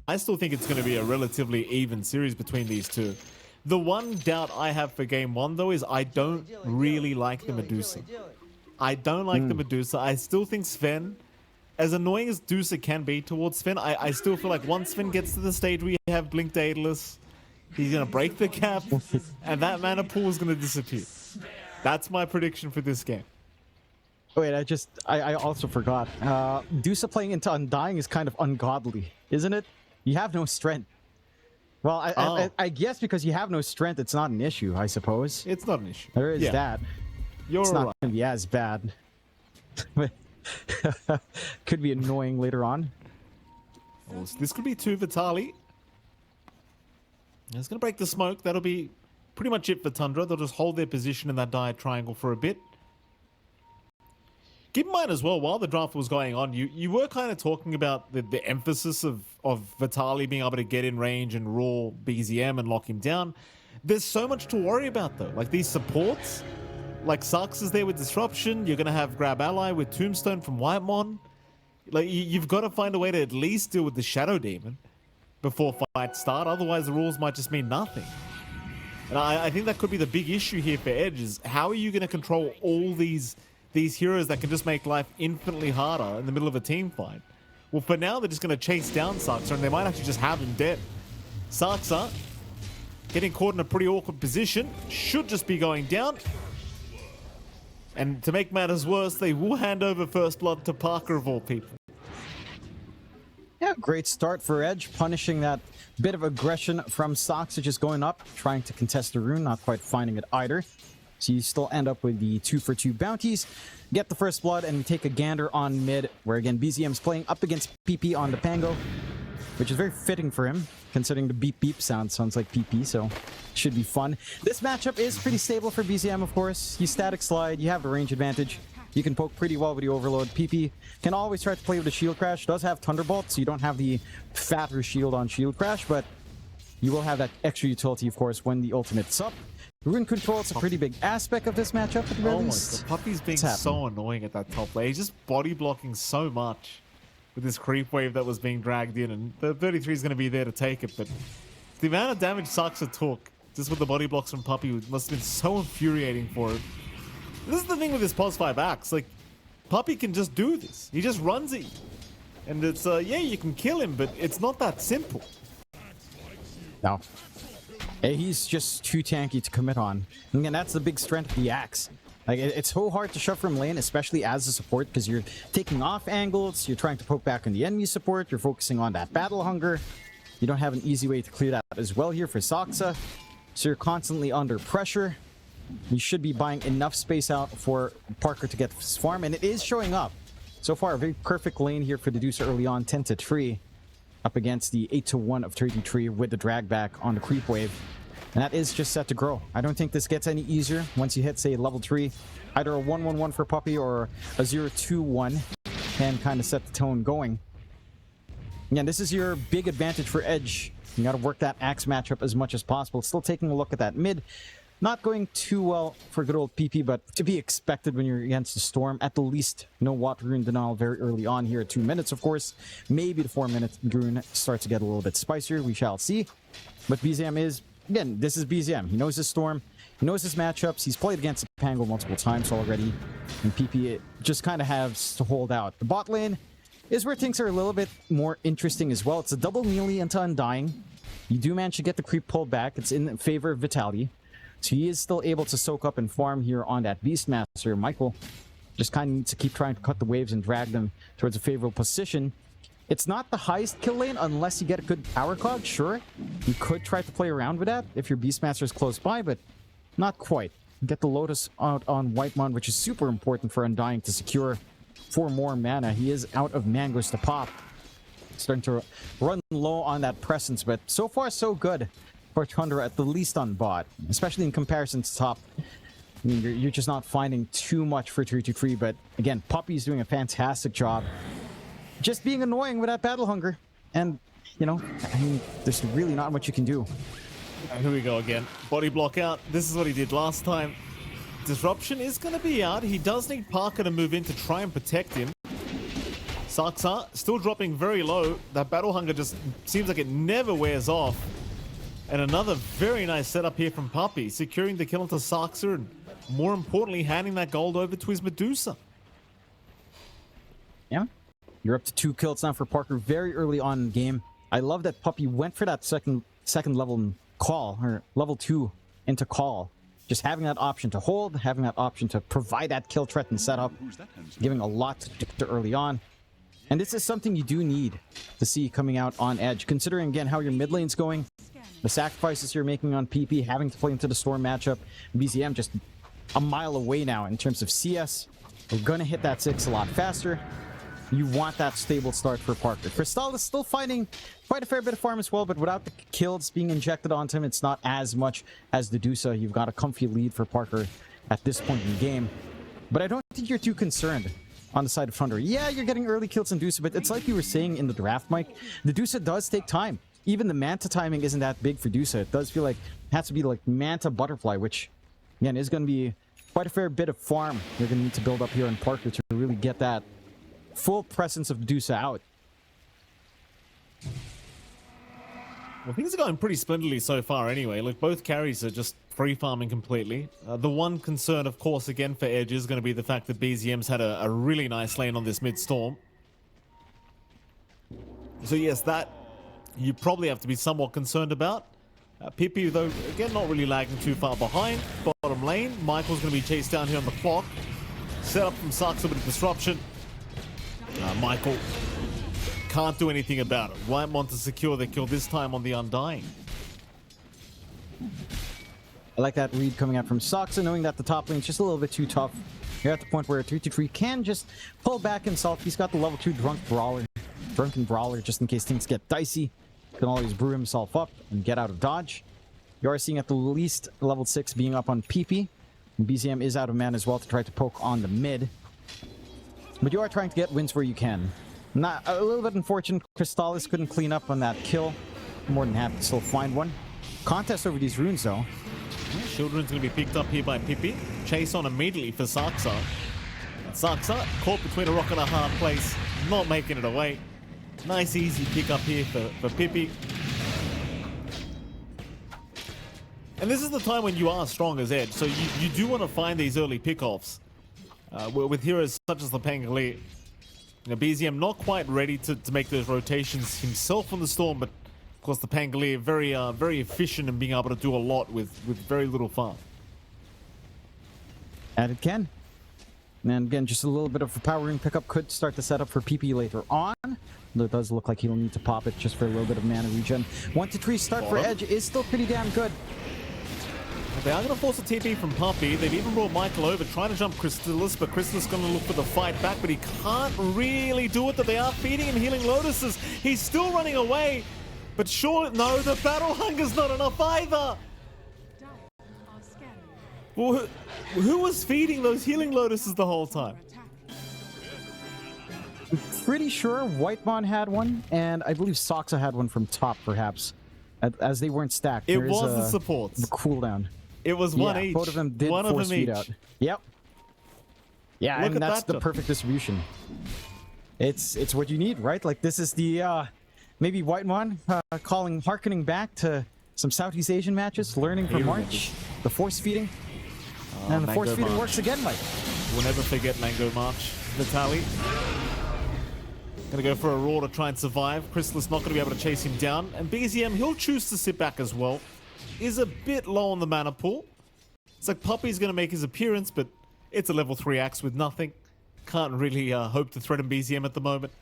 I still think it's going to be a relatively even series between these two. The one doubt I have for game one, though, is I don't really like the Medusa. I don't like the Medusa. I still think Sven, as annoying as Medusa can be towards Sven, I still feel like once Sven gets to the stage where you have Blink Daedalus, he's going to break the cap, and that mana pool is going to disappear. That's my prediction for this game. Wait, I also forgot. Medusa playing into Undying is kind of ungodly, isn't it? You have no strength. Well, I guess because you have no strength, it's not an issue, I suppose. It's not an issue. There is that. It's not going to be as bad. Could be annoying later on. Oh, so this could be 2 Vitali. It's going to break the smoke. That'll be pretty much it for Tundra. They'll just hold their position in that dire triangle for a bit. Keep in mind as well, while the draft was going on, you were kind of talking about the emphasis of Vitali being able to get in range and raw BZM and lock him down. There's so much to worry about, though. Like, these supports, like Sarx is there with Disruption. You're going to have Grab Ally with Tombstone from Whitemon. Like, you've got to find a way to at least deal with the Shadow Demon before fights start. Otherwise, the rules might just mean nothing. And I think that could be the big issue here for Edge, is how are you going to control all these heroes that can just make life infinitely harder in the middle of a team fight? Well, for now, they're just going to chase down Sarksa, and they might actually just have him dead. Sarksa getting caught in a pretty awkward position, should just be going down. And to make matters worse, they will hand over first blood to Parker of all people. Yeah, great start for Edge, punishing that bit of aggression from Sarksa, just going up, trying to contest the rune, not quite finding it either. So you still end up with the 2-for-2 bounties, get the first blood, and we take a gander on mid, where again BZM's playing up against PP on the Pango, which is very fitting for him, considering the beep beep sounds like PP, so should be fun. This matchup is pretty stable for BZM, of course. You static slide, you have the range advantage. You can poke pretty well with the overload. PP can always try to play with the shield crash, does have Thunderbolt, so you don't have the fatter shield on shield crash, but you will have that extra utility, of course, when the ultimate's up. Rune control is a pretty big aspect of this matchup at the very least. Oh my god, Puppy's being so annoying at that top lane. He's just body blocking so much with this creep wave that was being dragged in, and the 33 is going to be there to take it, but the amount of damage Sarksa took just with the body blocks from Puppy must have been so infuriating for him. This is the thing with his pos 5 axe, like, Puppy can just do this. He just runs at you. And it's, yeah, you can kill him, but it's not that simple. No. He's just too tanky to commit on. And again, that's the big strength of the axe. Like, it's so hard to shove from lane, especially as a support, because you're taking off angles, you're trying to poke back on the enemy support, you're focusing on that battle hunger. You don't have an easy way to clear that as well here for Sarksa. So you're constantly under pressure. You should be buying enough space out for Parker to get his farm, and it is showing up. So far, a very perfect lane here for Deducer early on, 10-3. Up against the 8-1 of 33 with the drag back on the creep wave. And that is just set to grow. I don't think this gets any easier once you hit, say, level 3. Either a 1-1-1 for Puppy or a 0-2-1 can kind of set the tone going. Again, this is your big advantage for Edge. You got to work that axe matchup as much as possible. Still taking a look at that mid. Not going too well for good old PP, but to be expected when you're against the Storm. At the least, no Water Rune denial very early on here at 2 minutes, of course. Maybe the 4-minute Rune starts to get a little bit spicier. We shall see. But BZM is, again, this is BZM. He knows his Storm. He knows his matchups. He's played against the Pango multiple times already. And PP just kind of has to hold out. The bot lane is where things are a little bit more interesting as well. It's a double melee into Undying. You do manage to get the creep pulled back. It's in favor of Vitality. So he is still able to soak up and farm here on that Beastmaster. Michael just kind of needs to keep trying to cut the waves and drag them towards a favorable position. It's not the highest kill lane unless you get a good power cloud, sure. You could try to play around with that if your Beastmaster is close by, but not quite. Get the Lotus out on Whitemon, which is super important for Undying to secure 4 more mana. He is out of mangoes to pop. Starting to run low on that presence, but so far so good for Tundra, at the least on bot, especially in comparison to top. I mean, you're just not finding too much for 3-3, but again, Puppy's doing a fantastic job just being annoying with that battle hunger. And, you know, I mean, there's really not much you can do. Here we go again. Body block out. This is what he did last time. Disruption is going to be out. He does need Parker to move in to try and protect him. Saksa still dropping very low. That battle hunger just seems like it never wears off. And another very nice setup here from Puppy, securing the kill into Saksa and more importantly, handing that gold over to his Medusa. Yeah, you're up to 2 kills now for Parker very early on in the game. I love that Puppy went for that second level call, or level 2 into call. Just having that option to hold, having that option to provide that kill threat and setup, giving a lot to early on. And this is something you do need to see coming out on Edge, considering again how your mid lane's going, the sacrifices you're making on PP, having to play into the Storm matchup. BZM just a mile away now in terms of CS. We're going to hit that 6 a lot faster. You want that stable start for Parker. Crystal is still finding quite a fair bit of farm as well, but without the kills being injected onto him, it's not as much as the DOTA. You've got a comfy lead for Parker at this point in the game. But I don't think you're too concerned on the side of Thunder. Yeah, you're getting early kills in DOTA, but it's like you were saying in the draft, Mike. The DOTA does take time. Even the Manta timing isn't that big for DOTA. It does feel like it has to be like Manta Butterfly, which, again, is going to be quite a fair bit of farm you're going to need to build up here in Parker to really get that full presence of DOTA out. Well, things are going pretty splendidly so far anyway. Look, both carries are just free farming completely. The one concern, of course, again for Edge is going to be the fact that BZM's had a really nice lane on this mid-storm. So yes, that you probably have to be somewhat concerned about. Pippi, though, again, not really lagging too far behind. Bottom lane, Michael's going to be chased down here on the clock. Set up from Sucks, a bit of disruption. Michael can't do anything about it. Won't want to secure the kill this time on the Undying. I like that read coming out from Soxa, knowing that the top lane's just a little bit too tough. You're at the point where 3-3 can just pull back himself. He's got the level 2 Drunken Brawler, just in case things get dicey. Can always brew himself up and get out of dodge. You are seeing at the least level 6 being up on PP. And BZM is out of mana as well to try to poke on the mid. But you are trying to get wins where you can. Not a little bit unfortunate, Crystallis couldn't clean up on that kill. More than happy to still find one. Contest over these runes though. Children's going to be picked up here by Pippi. Chase on immediately for Saksa. Saksa caught between a rock and a hard place, not making it away. Nice easy pick up here for Pippi. And this is the time when you are strong as Edge, so you do want to find these early pickoffs. With heroes such as the Pangoli, you know, BZM not quite ready to make those rotations himself on the Storm, but of course the Pangoli very efficient in being able to do a lot with very little farm. And it can. And again, just a little bit of a powering pickup could start the setup for PP later on. Though it does look like he'll need to pop it just for a little bit of mana regen. 1-3 start for Edge is still pretty damn good. They are going to force a TP from Puppy. They've even brought Michael over, trying to jump Crystallis, but Crystallis going to look for the fight back, but he can't really do it. That they are feeding him healing lotuses. He's still running away, but sure, no, the battle hunger's not enough either. Well, who was feeding those healing lotuses the whole time? I'm pretty sure Whitemon had one, and I believe Soxa had one from top, perhaps, as they weren't stacked. It was the supports. The cooldown. It was one each. Both of them did force feed out. Yep. Yeah, and that's the perfect distribution. It's what you need, right? Like this is the maybe Whitemon harkening back to some Southeast Asian matches, learning from March, the force feeding, and the force feeding works again, Mike. We'll never forget Mango March. Vitaly gonna go for Aurora to try and survive. Crystallis not gonna be able to chase him down, and BZM, he'll choose to sit back as well. Is a bit low on the mana pool. It's like Puppy's going to make his appearance, but it's a level 3 axe with nothing. Can't really hope to threaten BZM at the moment.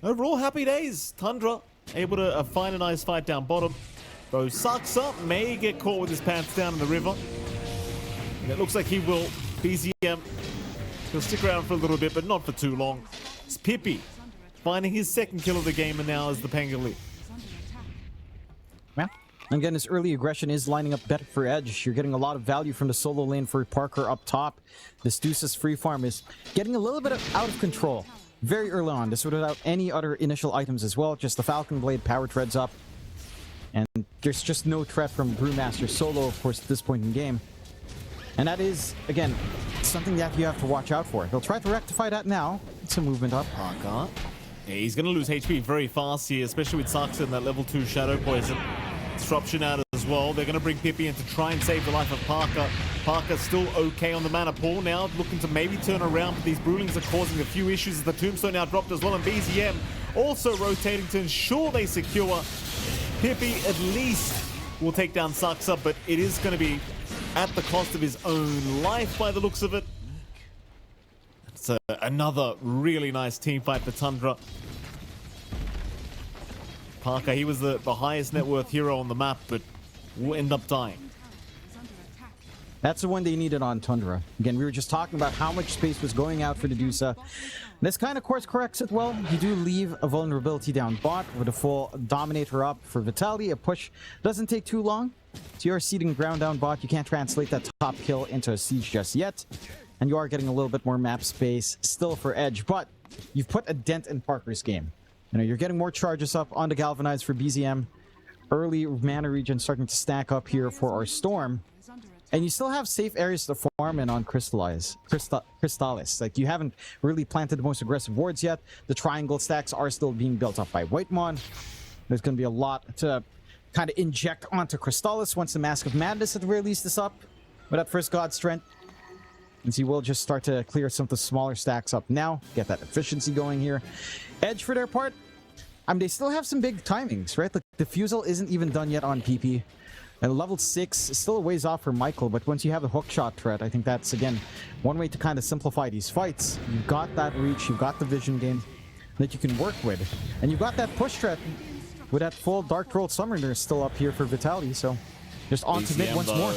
Overall, happy days. Tundra able to find a nice fight down bottom. Though Saksa may get caught with his pants down in the river. And it looks like he will. BZM, he'll stick around for a little bit, but not for too long. It's Pippi finding his second kill of the game, and now is the Pangoli. Yeah. Again, his early aggression is lining up better for Edge. You're getting a lot of value from the solo lane for Parker up top. This Deuce's free farm is getting a little bit out of control very early on. This without any other initial items as well. Just the Falcon Blade power treads up. And there's just no threat from Brewmaster solo, of course, at this point in the game. And that is, again, something that you have to watch out for. He'll try to rectify that now. some movement up. Parker. Yeah, he's going to lose HP very fast here, especially with Saxa in that level 2 Shadow Poison. Disruption out as well. They're going to bring Pippi in to try and save the life of Parker. Parker still okay on the mana pool now, looking to maybe turn around, but these Brewlings are causing a few issues as the Tombstone now dropped as well, and BZM also rotating to ensure they secure. Pippi at least will take down Saxa, but it is going to be at the cost of his own life by the looks of it. It's another really nice team fight for Tundra. Parker, he was the highest net worth hero on the map, but will end up dying. That's the one they needed on Tundra. Again, we were just talking about how much space was going out for the DOTA. This kind of course corrects it well. You do leave a vulnerability down bot with a full Dominator up for Vitaly. A push doesn't take too long. So you're seeding ground down bot. You can't translate that top kill into a siege just yet. And you are getting a little bit more map space still for Edge. But you've put a dent in Parker's game. You know, you're getting more charges up on the Galvanize for BZM. Early mana region starting to stack up here for our Storm. And you still have safe areas to farm in on Crystallis. Like, you haven't really planted the most aggressive wards yet. The triangle stacks are still being built up by Whitemon. There's going to be a lot to kind of inject onto Crystallis once the Mask of Madness at the very least is up. But at first, God Strength. And so we'll just start to clear some of the smaller stacks up now. Get that efficiency going here. Edge, for their part, I mean, they still have some big timings, right? The Diffusal isn't even done yet on PP. And level 6 is still a ways off for Michael, but once you have the hookshot threat, I think that's, again, one way to kind of simplify these fights. You've got that reach, you've got the vision gain that you can work with. And you've got that push threat with that full Dark Troll Summoner still up here for Vitaly, so just on to mid once more.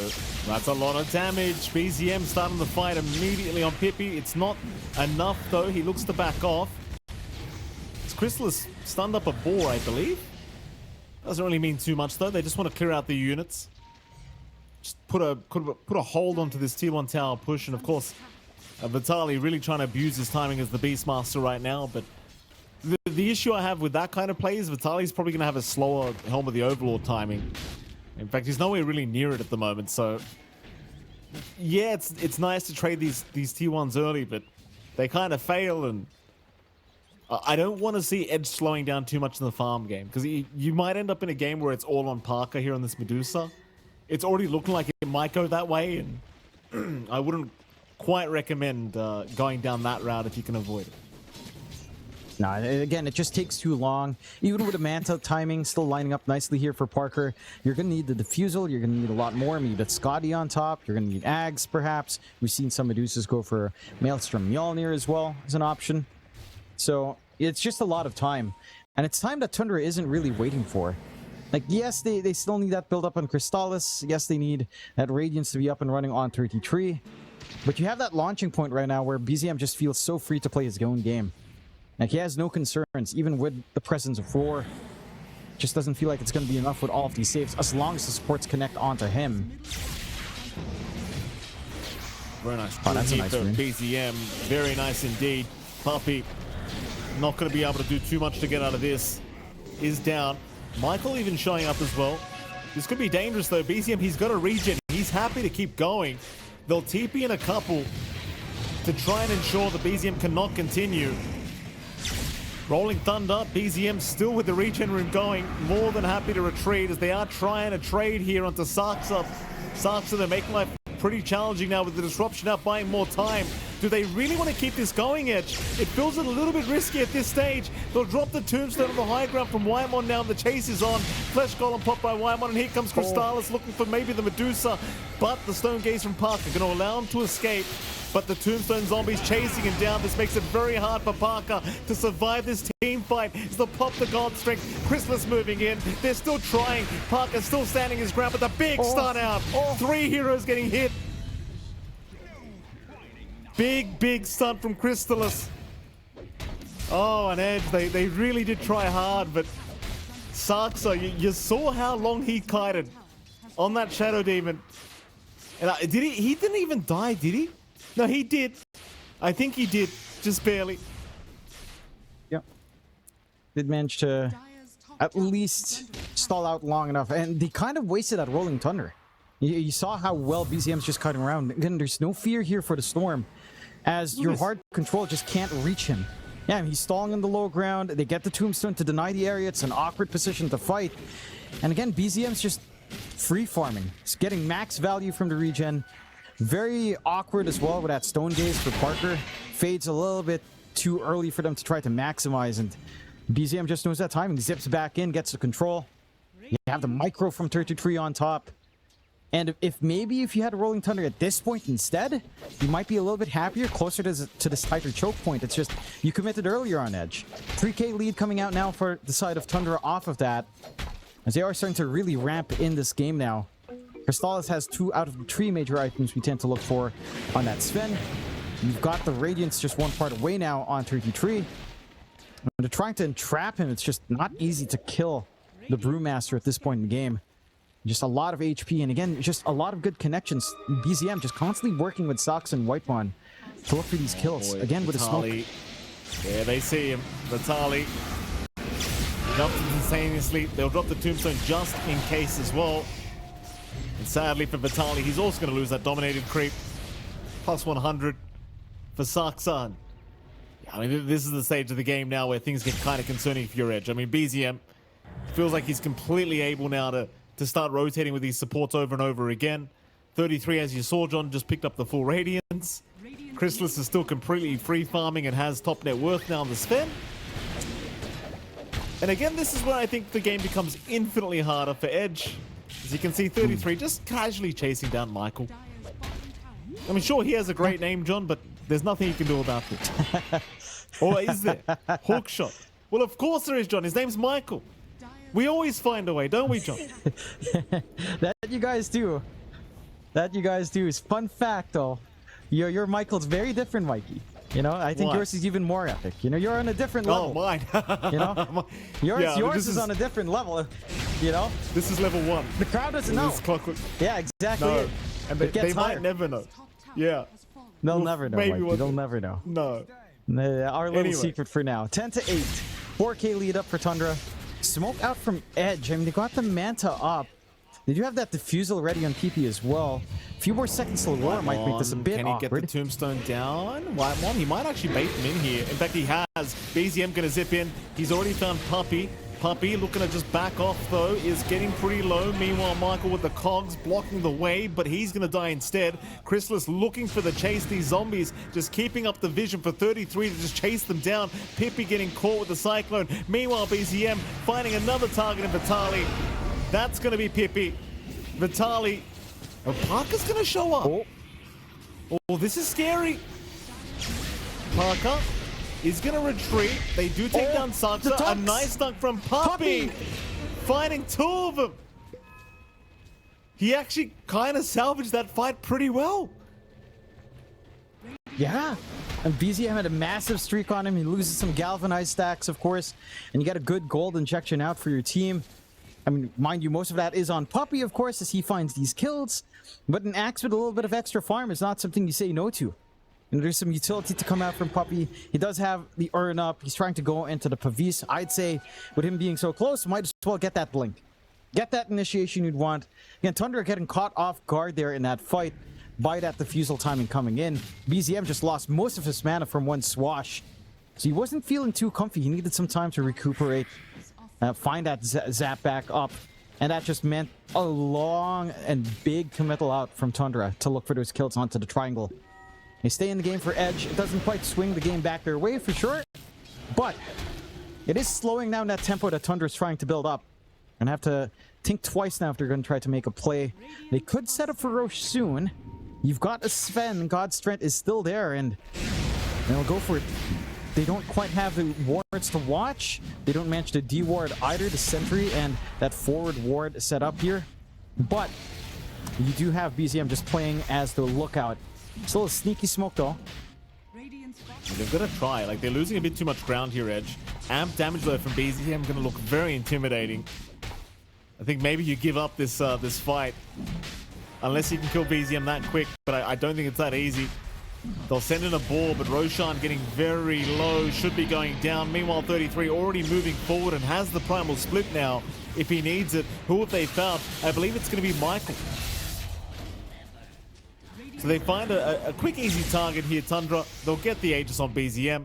That's a lot of damage. BZM starting the fight immediately on Pippi. It's not enough, though. He looks to back off. Crystallis stunned up a boar, I believe. Doesn't really mean too much, though. They just want to clear out the units. Just put a hold onto this T1 tower push, and of course, Vitaly really trying to abuse his timing as the Beastmaster right now. But the issue I have with that kind of play is Vitaly's probably going to have a slower Helm of the Overlord timing. In fact, he's nowhere really near it at the moment. So, yeah, it's nice to trade these T1s early, but they kind of fail, and I don't want to see Edge slowing down too much in the farm game, because you might end up in a game where it's all on Parker here on this Medusa. It's already looking like it might go that way, and I wouldn't quite recommend going down that route if you can avoid it. No, again, it just takes too long. Even with the Manta timing still lining up nicely here for Parker, you're going to need the Diffusal, you're going to need a lot more. Maybe that Scotty on top, you're going to need Ags, perhaps. We've seen some Medusas go for Maelstrom Mjolnir as well as an option. So it's just a lot of time. And it's time that Tundra isn't really waiting for. Like, yes, they still need that build up on Crystallis. Yes, they need that Radiance to be up and running on 33. But you have that launching point right now where BZM just feels so free to play his own game. Like, he has no concerns, even with the presence of Roar. Just doesn't feel like it's going to be enough with all of these saves, as long as the supports connect onto him. Very nice. Oh, that's a nice win. BZM, very nice indeed. Puppy, not going to be able to do too much to get out of this. Is down. Michael even showing up as well. This could be dangerous though. BZM, he's got a regen. He's happy to keep going. They'll TP in a couple to try and ensure that BZM cannot continue. Rolling Thunder, BZM still with the regen room going, more than happy to retreat as they are trying to trade here onto Saxa. Saxa, they're making life pretty challenging now with the disruption out, buying more time. Do they really want to keep this going, Edge? It feels a little bit risky at this stage. They'll drop the Tombstone on the high ground from Wymon now, and the chase is on. Flesh Golem popped by Wymon, and here comes Crystallis looking for maybe the Medusa, but the Stone Gaze from Parker going to allow him to escape. But the Tombstone zombies chasing him down. This makes it very hard for Parker to survive this team fight. As they'll pop the God Strength. Crystallis moving in. They're still trying. Parker still standing his ground, but the big stun out. 3 heroes getting hit. Big stun from Crystallis. Oh, and Edge, they really did try hard, but Saxa, you saw how long he kited on that Shadow Demon. And did he didn't even die, did he? No, he did. I think he did, just barely. Yep. Did manage to at least stall out long enough, and they kind of wasted that Rolling Thunder. You saw how well BZM's just cutting around. Again, there's no fear here for the Storm, as your hard control just can't reach him. Yeah, he's stalling in the low ground. They get the tombstone to deny the area. It's an awkward position to fight. And again, BZM's just free farming. It's getting max value from the regen. Very awkward as well with that stone gaze for Parker. Fades a little bit too early for them to try to maximize, and BZM just knows that timing. Zips back in, gets the control. You have the micro from 33 on top. And if you had a Rolling Thunder at this point instead, you might be a little bit happier, closer to this tighter choke point. It's just, you committed earlier on Edge. 3K lead coming out now for the side of Tundra off of that, as they are starting to really ramp in this game now. Crystallis has 2 out of the 3 major items we tend to look for on that Sven. You've got the Radiance just one part away now on 33. When they're trying to entrap him, it's just not easy to kill the Brewmaster at this point in the game. Just a lot of HP, and again, just a lot of good connections. BZM just constantly working with Sox and Whitebond to look for these kills. Again, with Vitali. a smoke. Yeah, they see him. Vitali jumps instantaneously. They'll drop the tombstone just in case as well. And sadly for Vitali, he's also going to lose that dominated creep. Plus 100 for Saksan. I mean, this is the stage of the game now where things get kind of concerning for your Edge. I mean, BZM feels like he's completely able now to start rotating with these supports over and over again. 33, as you saw, John, just picked up the full Radiance. Chrysalis is still completely free farming and has top net worth now on the Sven. And again, this is where I think the game becomes infinitely harder for Edge. As you can see, 33 just casually chasing down Michael. I mean, sure, he has a great name, John, but there's nothing you can do about it. Or is there? Hookshot. Well, of course there is, John. His name's Michael. We always find a way, don't we, John? That you guys do. That you guys do. Is fun fact, though. Your Michael's very different, Mikey. You know, I think yours is even more epic. You know, you're on a different level. Oh, mine. You know, yours is on a different level. You know, this is level 1. The crowd doesn't know. Yeah, exactly. No. And they might never know. Yeah. They'll never know, Mikey. They'll never know. No. Our little secret for now. 10-8. 4K lead up for Tundra. Smoke out from Edge. I mean, they got the Manta up. They do have that Diffusal ready on PP as well. A few more seconds to Aurora might make this a bit awkward. Can he get the tombstone down? Whitemon, he might actually bait them in here. In fact, he has. BZM going to zip in. He's already found Puppey. Puppey looking to just back off, though, is getting pretty low. Meanwhile, Michael with the cogs blocking the way, but he's going to die instead. Chrysalis looking for the chase. These zombies just keeping up the vision for 33 to just chase them down. Pippi getting caught with the Cyclone. Meanwhile, BZM finding another target in Vitali. That's going to be Pippi. Vitali. Oh, Parker's going to show up. Oh, this is scary. Parker is going to retreat. They do take down Saksa. A nice dunk from Puppey. Finding 2 of them. He actually kind of salvaged that fight pretty well. Yeah. And BZM had a massive streak on him. He loses some galvanized stacks, of course. And you get a good gold injection out for your team. I mean, mind you, most of that is on Puppey, of course, as he finds these kills. But an axe with a little bit of extra farm is not something you say no to. And there's some utility to come out from Puppey. He does have the urn up. He's trying to go into the Pavis. I'd say, with him being so close, might as well get that blink. Get that initiation you'd want. Again, Tundra getting caught off guard there in that fight by that diffusal timing coming in. BZM just lost most of his mana from one swash. So he wasn't feeling too comfy. He needed some time to recuperate. Find that zap back up. And that just meant a long and big committal out from Tundra to look for those kills onto the triangle. They stay in the game for Edge. It doesn't quite swing the game back their way for sure, but it is slowing down that tempo that Tundra's trying to build up. And have to think twice now if they're going to try to make a play. They could set up for Roche soon. You've got a Sven. God's Strength is still there, and they'll go for it. They don't quite have the wards to watch. They don't manage to de-ward either, the sentry and that forward ward set up here. But you do have BZM just playing as the lookout. Still a sneaky smoke, though. They've got to try. Like, they're losing a bit too much ground here, Edge. Amp damage, though, from BZM going to look very intimidating. I think maybe you give up this this fight. Unless you can kill BZM that quick, but I don't think it's that easy. They'll send in a ball, but Roshan getting very low, should be going down. Meanwhile, 33 already moving forward and has the primal split now if he needs it. Who have they found? I believe it's going to be Michael. So they find a quick, easy target here, Tundra. They'll get the Aegis on BZM.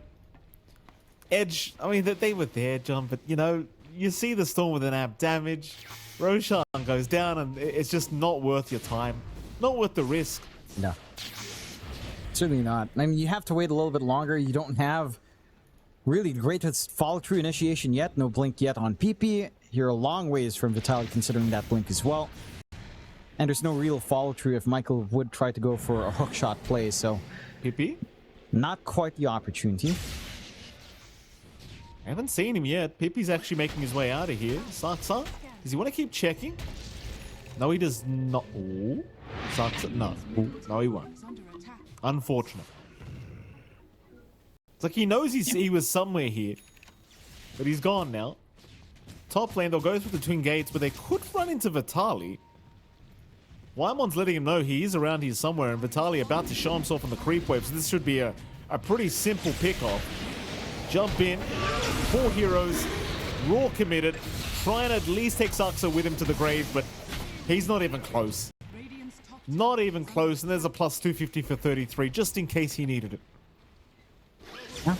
Edge, I mean, they were there, John, but, you know, you see the Storm with an app damage. Roshan goes down, and it's just not worth your time. Not worth the risk. No. Certainly not. I mean, you have to wait a little bit longer. You don't have really great follow-through initiation yet. No blink yet on PP. You're a long ways from Vitaly considering that blink as well. And there's no real follow-through if Michael would try to go for a hookshot play, so... PP? Not quite the opportunity. I haven't seen him yet. Pippi's actually making his way out of here. Saksa? Does he want to keep checking? No, he does not. Ooh. Saksa? No. Ooh. No, he won't. Unfortunate. It's like he knows he was somewhere here. But he's gone now. Top lane, they'll go through the twin gates, but they could run into Vitaly. Wymon's letting him know he is around here somewhere, and Vitaly about to show himself on the creep wave, so this should be a pretty simple pick-off. Jump in, 4 heroes, raw committed, trying to at least take Saksa with him to the grave, but he's not even close. Not even close, and there's a plus 250 for 33, just in case he needed it. Yeah.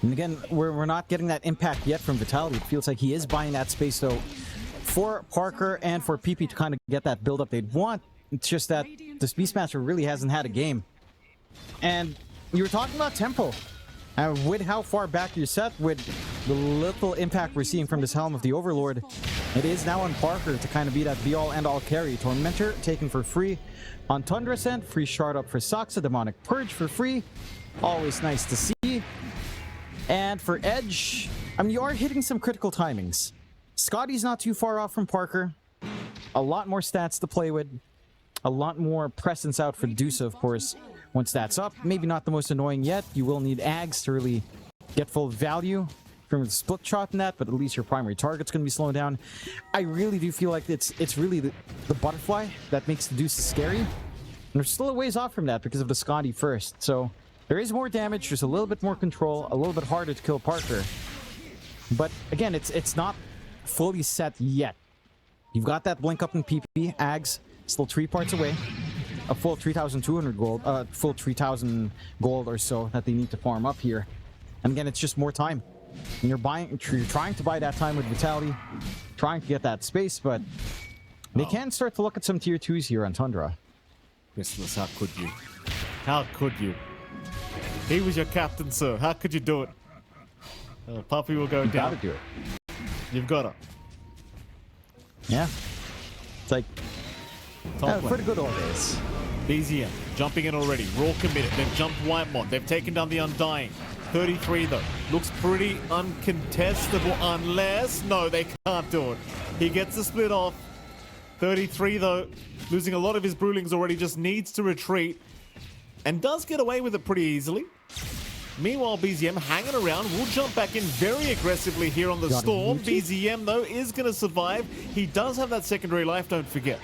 And again, we're not getting that impact yet from Vitaly. It feels like he is buying that space, though, for Parker and for PP to kind of get that build-up they'd want. It's just that this Beastmaster really hasn't had a game. And you were talking about tempo. With how far back you're set, with the little impact we're seeing from this Helm of the Overlord, it is now on Parker to kind of be that be-all, end-all carry. Tormentor taken for free on Tundra Ascent, free shard up for Saksa, Demonic Purge for free. Always nice to see. And for Edge, I mean, you are hitting some critical timings. Scotty's not too far off from Parker. A lot more stats to play with. A lot more presence out for DOTA, of course. Once that's up, maybe not the most annoying yet. You will need Ags to really get full value from the split shot in that, but at least your primary target's going to be slowing down. I really do feel like it's really the butterfly that makes the DOTA scary. And we're still a ways off from that because of the Scotty first. So there is more damage, there's a little bit more control, a little bit harder to kill Parker. But again, it's not fully set yet. You've got that blink up in PP, Ags, still 3 parts away. A full 3,200 gold, full 3,000 gold or so that they need to farm up here. And again, it's just more time. And you're trying to buy that time with Vitaly, trying to get that space, but they can start to look at some tier 2s here on Tundra. Christmas, how could you? How could you? He was your captain, sir. How could you do it? Puppy will go down. You gotta do it. You've got to. Yeah. It's like for the good old days. BZM jumping in already. Raw committed. They've jumped Whitemon. They've taken down the Undying. 33 though. Looks pretty uncontestable unless... No, they can't do it. He gets the split off. 33 though. Losing a lot of his Brewlings already. Just needs to retreat. And does get away with it pretty easily. Meanwhile, BZM hanging around. Will jump back in very aggressively here on the Storm. BZM though is going to survive. He does have that secondary life, don't forget.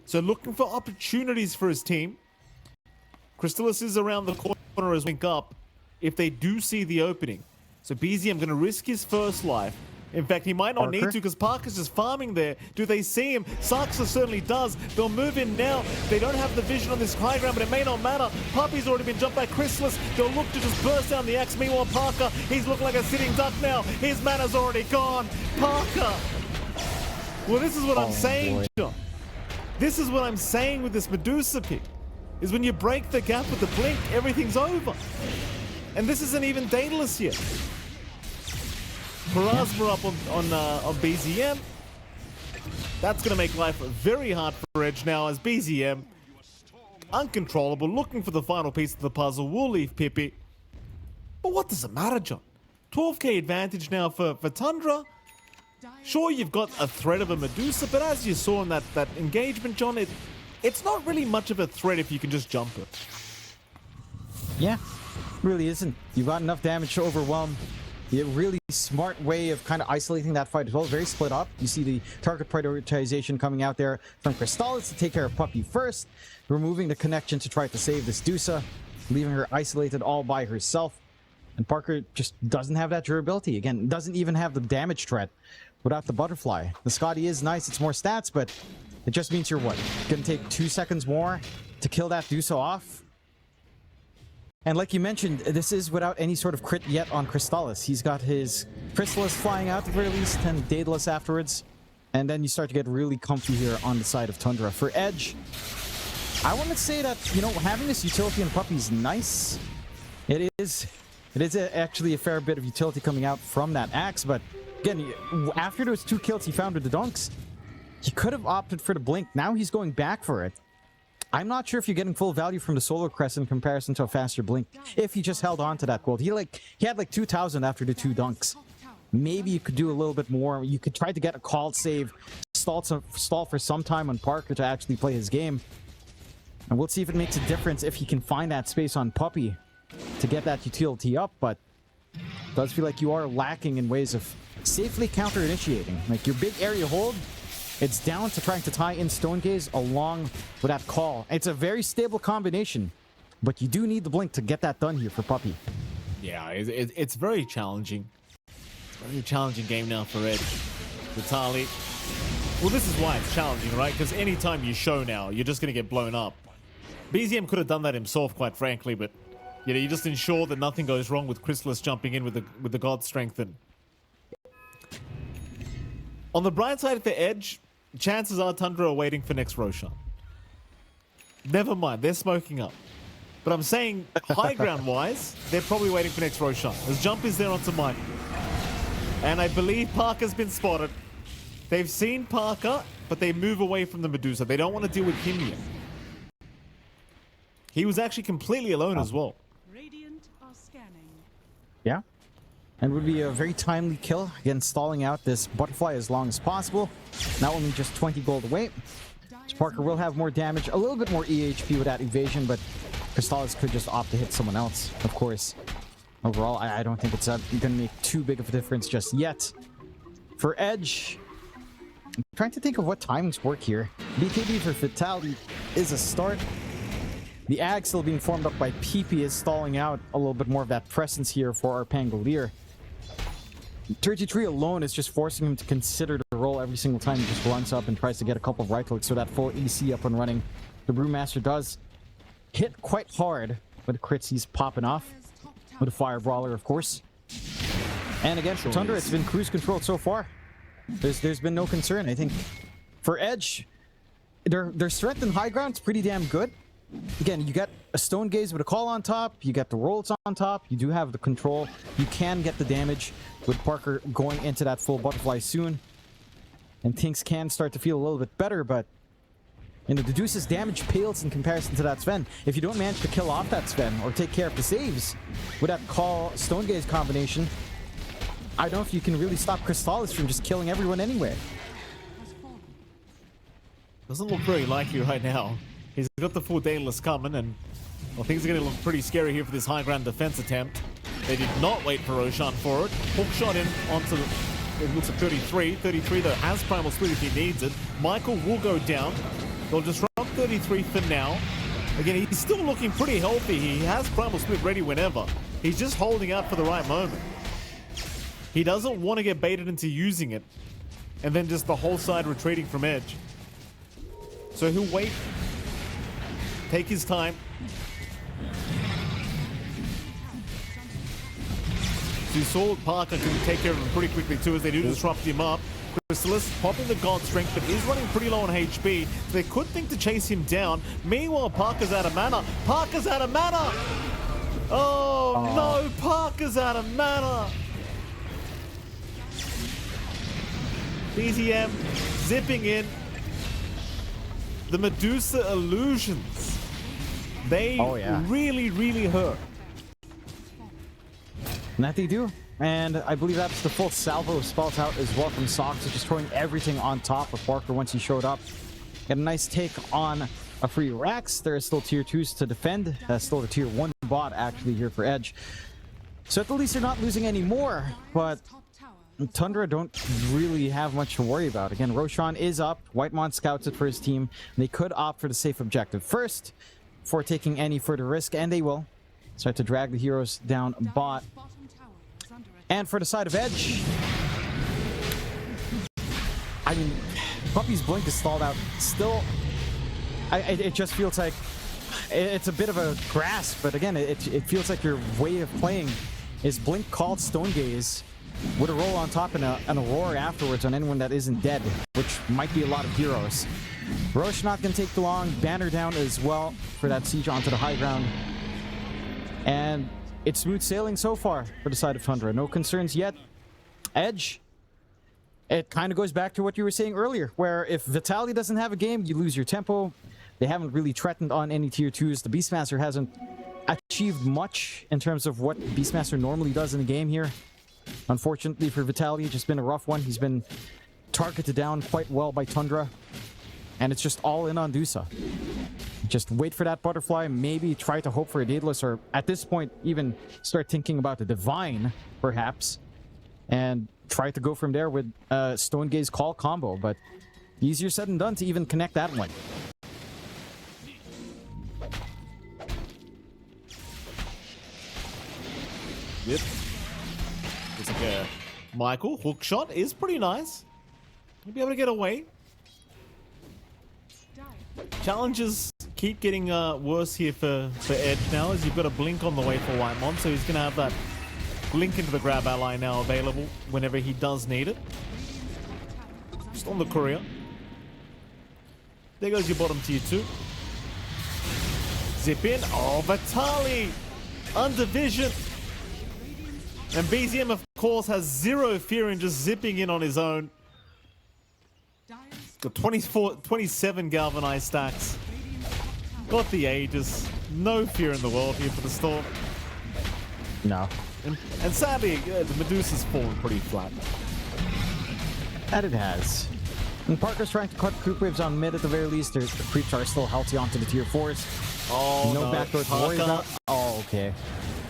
So looking for opportunities for his team. Crystallis is around the corner as Wink up if they do see the opening. So BZM going to risk his first life. In fact, he might not need to because Parker's just farming there. Do they see him? Saksa certainly does. They'll move in now. They don't have the vision on this high ground, but it may not matter. Puppy's already been jumped by Crystallis. They'll look to just burst down the axe. Meanwhile, Parker, he's looking like a sitting duck now. His mana's already gone. Parker. Well, this is what I'm saying, John. This is what I'm saying with this Medusa pick, is when you break the gap with the blink, everything's over. And this isn't even Daedalus yet. Parasma up on BZM. That's going to make life very hard for Edge now as BZM, uncontrollable, looking for the final piece of the puzzle, will leave Pippi. But what does it matter, John? 12k advantage now for Tundra. Sure, you've got a threat of a Medusa, but as you saw in that engagement, John, it's not really much of a threat if you can just jump it. Yeah, really isn't. You've got enough damage to overwhelm. A really smart way of kind of isolating that fight as well. Very split up. You see the target prioritization coming out there from Crystallis to take care of Puppy first, removing the connection to try to save this DOTA, leaving her isolated all by herself. And Parker just doesn't have that durability. Again, doesn't even have the damage threat without the butterfly. The Scotty is nice, it's more stats, but it just means you're what? Gonna take 2 seconds more to kill that DOTA off? And like you mentioned, this is without any sort of crit yet on Crystallis. He's got his Chrysalis flying out at the very least, and Daedalus afterwards. And then you start to get really comfy here on the side of Tundra. For Edge, I want to say that, you know, having this utility in Puppey is nice. It is actually a fair bit of utility coming out from that axe, but again, after those 2 kills he found with the dunks, he could have opted for the blink. Now he's going back for it. I'm not sure if you're getting full value from the Solar Crest in comparison to a faster blink if he just held on to that gold. He had like 2,000 after the 2 dunks. Maybe you could do a little bit more. You could try to get a called save, stall for some time on Parker to actually play his game. And we'll see if it makes a difference if he can find that space on Puppey to get that utility up, but it does feel like you are lacking in ways of safely counter-initiating. Like your big area hold, it's down to trying to tie in Stone Gaze along with that call. It's a very stable combination, but you do need the blink to get that done here for Puppey. Yeah, it's very challenging. Very challenging game now for Edge. Vitaly. Well, this is why it's challenging, right? Because anytime you show now, you're just going to get blown up. BZM could have done that himself, quite frankly, but you know, you just ensure that nothing goes wrong with Chrysalis jumping in with the God Strength. And on the bright side for Edge, chances are Tundra are waiting for next Roshan. Never mind, they're smoking up. But I'm saying high ground wise, they're probably waiting for next Roshan. His jump is there onto Michael. And I believe Parker's been spotted. They've seen Parker, but they move away from the Medusa. They don't want to deal with him yet. He was actually completely alone as well. Radiant are scanning. Yeah. And would be a very timely kill. Again, stalling out this butterfly as long as possible. Now only just 20 gold away. So Parker will have more damage, a little bit more EHP with that evasion, but Crystallis could just opt to hit someone else, of course. Overall, I don't think it's going to make too big of a difference just yet. For Edge, I'm trying to think of what timings work here. BKB for Fatality is a start. The Ag still being formed up by PP is stalling out a little bit more of that presence here for our Pangolier. 33 alone is just forcing him to consider the roll every single time he just runs up and tries to get a couple of right clicks so that full EC up and running. The Brewmaster does hit quite hard with the crits he's popping off. With a Fire Brawler, of course. And again, for Tundra, it's been cruise controlled so far. There's been no concern. I think for Edge, their strength in high ground is pretty damn good. Again, you got a Stone Gaze with a call on top. You got the rolls on top. You do have the control. You can get the damage with Parker going into that full butterfly soon. And things can start to feel a little bit better, but you know, the Deuce's damage pales in comparison to that Sven. If you don't manage to kill off that Sven or take care of the saves with that call Stone Gaze combination, I don't know if you can really stop Crystallis from just killing everyone anyway. Doesn't look very likely right now. He's got the full Daedalus coming, and well, things are going to look pretty scary here for this high ground defense attempt. They did not wait for Roshan for it. Hook shot in onto the... It looks at 33. 33, though, has Primal Split if he needs it. Michael will go down. They'll disrupt 33 for now. Again, he's still looking pretty healthy. He has Primal Split ready whenever. He's just holding out for the right moment. He doesn't want to get baited into using it, and then just the whole side retreating from Edge. So he'll wait, take his time. So you saw Parker can take care of him pretty quickly too as they do disrupt him up. Crystallis popping the God Strength, but is running pretty low on HP. They could think to chase him down. Meanwhile, Parker's out of mana. Parker's out of mana! Oh no, Parker's out of mana! BZM zipping in. The Medusa illusions. They really, really hurt. And that they do. And I believe that's the full salvo spelt out as well from Sox, just throwing everything on top of Parker once he showed up. Get a nice take on a free Rax. There is still tier 2s to defend. That's still the tier 1 bot actually here for Edge. So at the least they're not losing any more, but Tundra don't really have much to worry about. Again, Roshan is up. Whitemon scouts it for his team. They could opt for the safe objective first before taking any further risk, and they will. Start to drag the heroes down bot. And for the side of Edge, I mean, Puppey's blink is stalled out. Still, it just feels like It's a bit of a grasp, but again, it feels like your way of playing is Blink called Stone Gaze with a roll on top and an Aurora afterwards on anyone that isn't dead, which might be a lot of heroes. Roche not going to take too long. Banner down as well for that siege onto the high ground. And it's smooth sailing so far for the side of Tundra. No concerns yet. Edge, it kind of goes back to what you were saying earlier, where if Vitaly doesn't have a game, you lose your tempo. They haven't really threatened on any tier 2s. The Beastmaster hasn't achieved much in terms of what Beastmaster normally does in the game here. Unfortunately for Vitaly, it's just been a rough one. He's been targeted down quite well by Tundra. And it's just all in on DOTA. Just wait for that butterfly, maybe try to hope for a Daedalus, or at this point even start thinking about the Divine, perhaps. And try to go from there with Stone Gaze Call combo, but easier said than done to even connect that one. Yep. It's like a Michael hook shot is pretty nice. You'll be able to get away. Challenges keep getting worse here for Edge now, as you've got a blink on the way for Whitemon, so he's going to have that blink into the grab ally now available whenever he does need it. Just on the courier. There goes your bottom tier 2. Zip in. Oh, Vitaly! Under vision. And BZM, of course, has zero fear in just zipping in on his own. Got 27 galvanized stacks. Got the Aegis. No fear in the world here for the Storm. No. And sadly, the Medusa's fallen pretty flat. That it has. And Parker's trying to cut creep waves on mid at the very least. The creeps are still healthy onto the tier 4s. Oh, no backdoor to worry about. Oh, okay.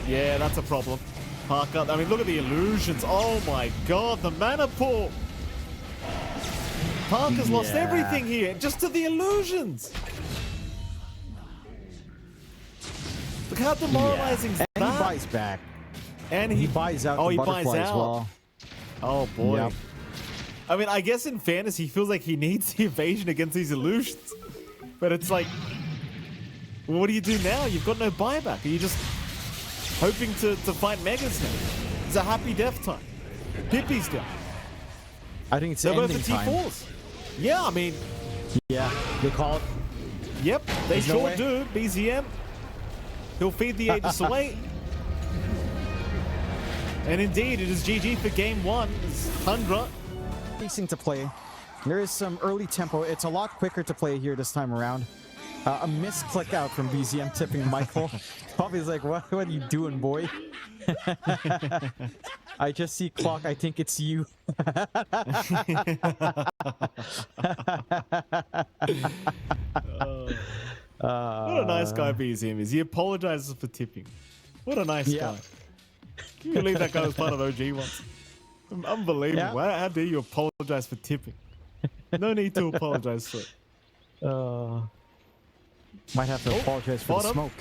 Yeah, that's a problem. Parker, I mean, look at the illusions. Oh my god, the mana pool. Parker's lost everything here, just to the illusions. Look how demoralizing is that. And he buys back. And he buys out the butterfly as well. Oh boy. Yep. I mean, I guess in fairness, he feels like he needs the evasion against these illusions. But it's like, well, what do you do now? You've got no buyback. Are you just hoping to fight Megas now? It's a happy death time. Pippi's down. I think it's They're both ending the T4s. Yeah, I mean. Yeah, they call it. Yep, they sure do. BZM. He'll feed the Aegis away. And indeed, it is GG for game 1. It's Tundra. Racing to play. There is some early tempo. It's a lot quicker to play here this time around. A missed click out from BZM tipping Michael. Bobby's like, what are you doing, boy? I just see clock. I think it's you. What a nice guy BZM is. He apologizes for tipping. What a nice guy. Can you believe that guy was part of OG once? Unbelievable. Yeah. How dare you apologize for tipping? No need to apologize for it. Might have to apologize for the smoke.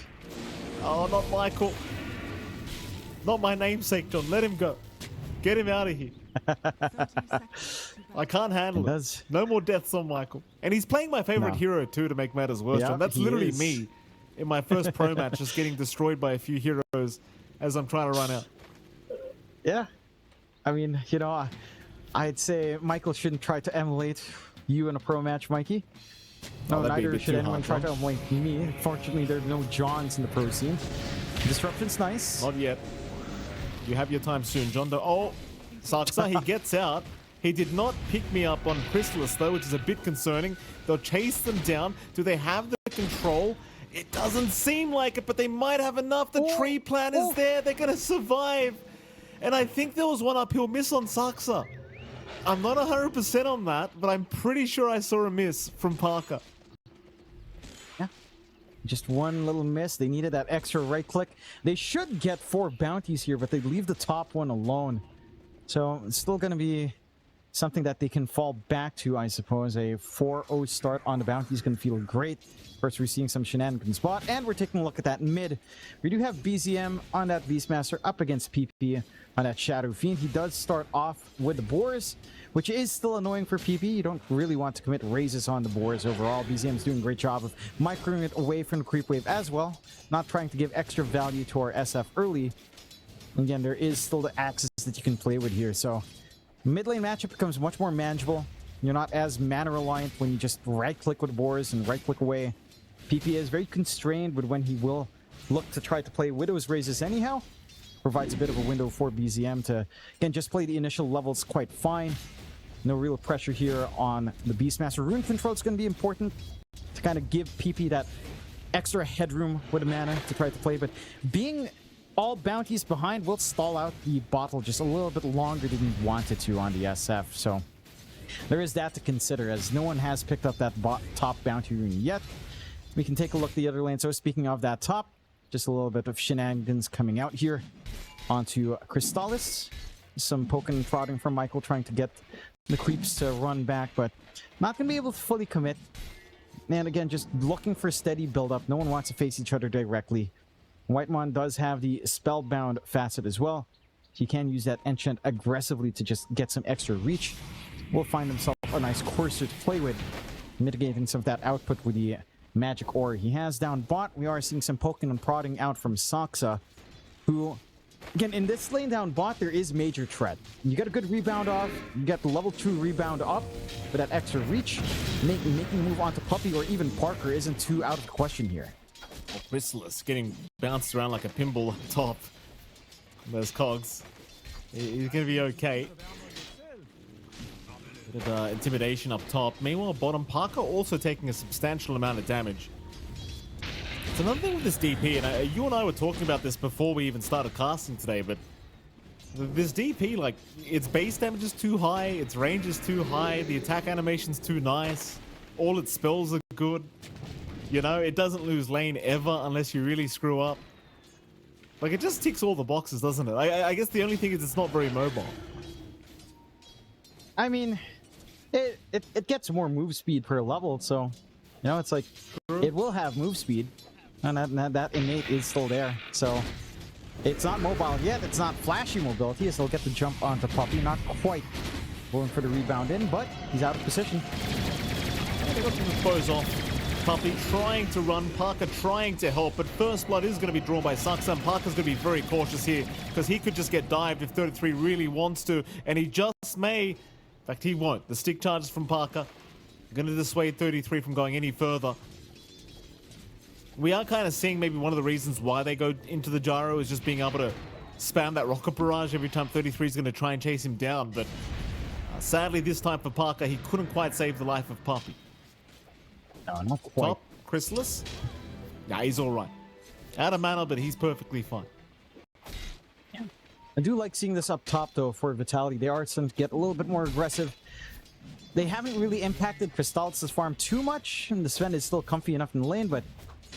Oh, not Michael. Not my namesake, John. Let him go. Get him out of here. I can't handle it. No more deaths on Michael. And he's playing my favorite hero too to make matters worse, John. That's literally me in my first pro match, just getting destroyed by a few heroes as I'm trying to run out. Yeah. I mean, you know, I'd say Michael shouldn't try to emulate you in a pro match, Mikey. No, neither should anyone try to emulate me. Fortunately, there are no Johns in the pro scene. Disruption's nice. Not yet. You have your time soon, John. Oh, Saksa, he gets out. He did not pick me up on Chrysalis, though, which is a bit concerning. They'll chase them down. Do they have the control? It doesn't seem like it, but they might have enough. The tree plan is there. They're going to survive. And I think there was one uphill miss on Saksa. I'm not 100% on that, but I'm pretty sure I saw a miss from Parker. Yeah. Just one little miss. They needed that extra right click. They should get 4 bounties here, but they leave the top one alone. So it's still going to be something that they can fall back to, I suppose. A 4-0 start on the bounty is going to feel great. First, we're seeing some shenanigans spot, and we're taking a look at that mid. We do have BZM on that Beastmaster up against PP on that Shadow Fiend. He does start off with the Boars, which is still annoying for PP. You don't really want to commit raises on the boards overall. BZM's doing a great job of microing it away from the creep wave as well, not trying to give extra value to our SF early. Again, there is still the axes that you can play with here, so mid lane matchup becomes much more manageable. You're not as mana reliant when you just right-click with boars and right-click away. PP is very constrained with when he will look to try to play Widow's Raises anyhow. Provides a bit of a window for BZM to, again, just play the initial levels quite fine. No real pressure here on the Beastmaster. Rune control is going to be important to kind of give PP that extra headroom with the mana to try to play, but being all bounties behind will stall out the bottle just a little bit longer than you wanted to on the SF, so there is that to consider, as no one has picked up that top bounty rune yet. We can take a look at the other lane. So speaking of that top, just a little bit of shenanigans coming out here onto Crystallis. Some poking and prodding from Michael, trying to get the creeps to run back, but not going to be able to fully commit. And again, just looking for steady build-up. No one wants to face each other directly. Whitemon does have the Spellbound facet as well. He can use that enchant aggressively to just get some extra reach. Will find himself a nice courser to play with, mitigating some of that output with the magic ore he has down bot. We are seeing some poking and prodding out from Saksa, who, again, in this lane down bot, there is major threat. You get a good rebound off, you get the level 2 rebound up with that extra reach. Making a move onto Puppy or even Parker isn't too out of the question here. Well, Chrysalis getting bounced around like a pinball up top. Those cogs. He's going to be okay. Bit of intimidation up top. Meanwhile, bottom, Parker also taking a substantial amount of damage. It's another thing with this DP, and you and I were talking about this before we even started casting today, but this DP, like, its base damage is too high, its range is too high, the attack animation's too nice, all its spells are good. You know, it doesn't lose lane ever unless you really screw up. Like, it just ticks all the boxes, doesn't it? I guess the only thing is it's not very mobile. I mean, it gets more move speed per level, so, you know, it's like, it will have move speed, and that innate is still there. So, it's not mobile yet, it's not flashy mobility, so he'll get the jump onto Puppy, not quite going for the rebound in, but he's out of position. They got the foes off. Puppy trying to run, Parker trying to help, but first blood is going to be drawn by Saksa, and Parker's going to be very cautious here, because he could just get dived if 33 really wants to, and he just may. In fact, he won't. The stick charges from Parker going to dissuade 33 from going any further. We are kind of seeing maybe one of the reasons why they go into the gyro is just being able to spam that rocket barrage every time 33 is going to try and chase him down, but sadly this time for Parker, he couldn't quite save the life of Puppy. No, not quite. Top, Chrysalis. Yeah, he's all right. Out of mana, but he's perfectly fine. Yeah. I do like seeing this up top, though, for Vitality. They are starting to get a little bit more aggressive. They haven't really impacted Crystallis' farm too much, and the Sven is still comfy enough in the lane, but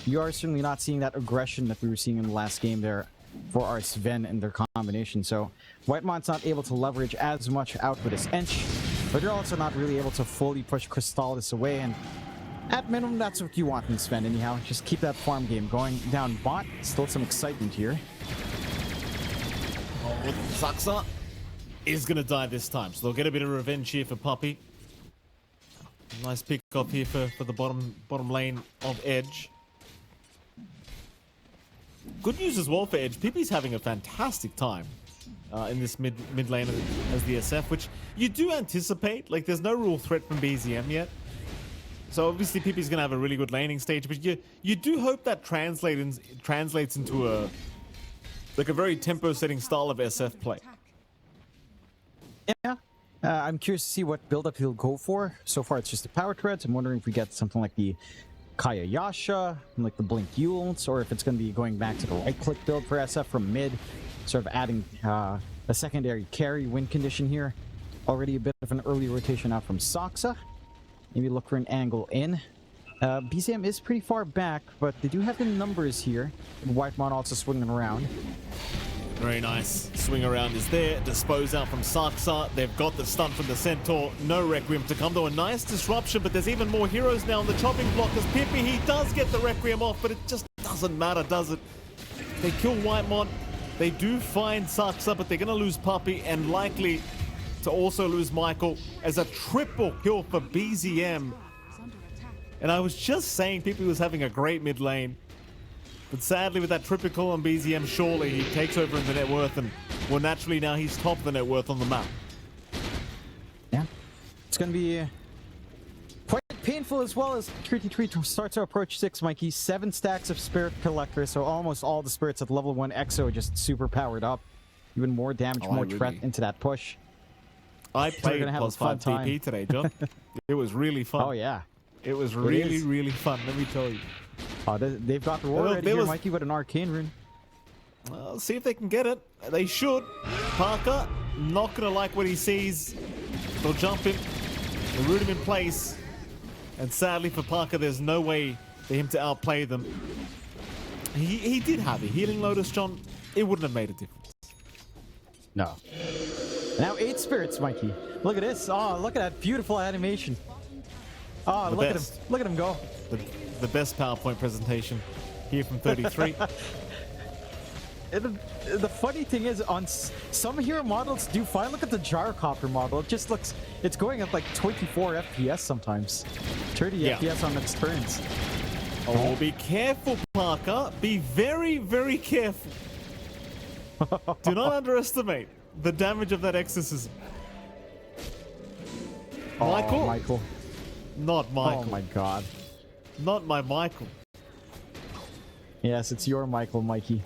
you are certainly not seeing that aggression that we were seeing in the last game there for our Sven and their combination. So Whitemon's not able to leverage as much out with his Ench, but they're also not really able to fully push Crystallis away, and at minimum, that's what you want in Sven anyhow. Just keep that farm game going. Down bot, still some excitement here. Oh, Saksa is going to die this time, so they'll get a bit of revenge here for Puppy. Nice pick up here for the bottom lane of Edge. Good news as well for Edge. Pippi's having a fantastic time in this mid lane as the SF, which you do anticipate. Like, there's no real threat from BZM yet. So obviously Pippi's going to have a really good laning stage, but you do hope that translates into a very tempo-setting style of SF play. Yeah, I'm curious to see what build-up he'll go for. So far it's just the power treads. I'm wondering if we get something like the Kaya Yasha, like the Blink Yules, or if it's going to be going back to the right-click build for SF from mid, sort of adding a secondary carry win condition here. Already a bit of an early rotation out from Saksa. Maybe look for an angle in. BCM is pretty far back, but they do have the numbers here. Whitemon also swinging around. Very nice. Swing around is there. Dispose out from Saksa. They've got the stun from the Centaur. No Requiem to come, though. A nice disruption, but there's even more heroes now on the chopping block as Pippi. He does get the Requiem off, but it just doesn't matter, does it? They kill Whitemon. They do find Saksa, but they're going to lose Puppy and likely to also lose Michael as a triple kill for BZM. And I was just saying Pipi was having a great mid lane. But sadly with that triple kill on BZM, surely he takes over in the net worth and, well, naturally now he's top of the net worth on the map. Yeah. It's going to be quite painful as well as 33 starts to approach 6, Mikey. 7 stacks of Spirit Collector, so almost all the spirits at level 1 EXO just super powered up. Even more damage, more threat into that push. I played +5 TP today, John. It was really fun. Oh, yeah. It was really, really fun, let me tell you. Oh, they've got the Aurora ready here, Mikey, with an arcane rune. Well, see if they can get it. They should. Parker, not going to like what he sees. They'll jump him. They'll root him in place. And sadly for Parker, there's no way for him to outplay them. He did have a healing Lotus, John. It wouldn't have made a difference. No. Now 8 spirits, Mikey. Look at this. Oh, look at that beautiful animation. Oh, look at him. Look at him go. The best PowerPoint presentation here from 33. The funny thing is, on some hero models do fine. Look at the Gyrocopter model. It just looks, it's going at like 24 FPS sometimes. 30 FPS on its turns. Oh, be careful, Parker. Be very, very careful. Do not underestimate the damage of that exorcism. Michael? Oh, Michael. Not Michael. Oh my god. Not my Michael. Yes, it's your Michael, Mikey.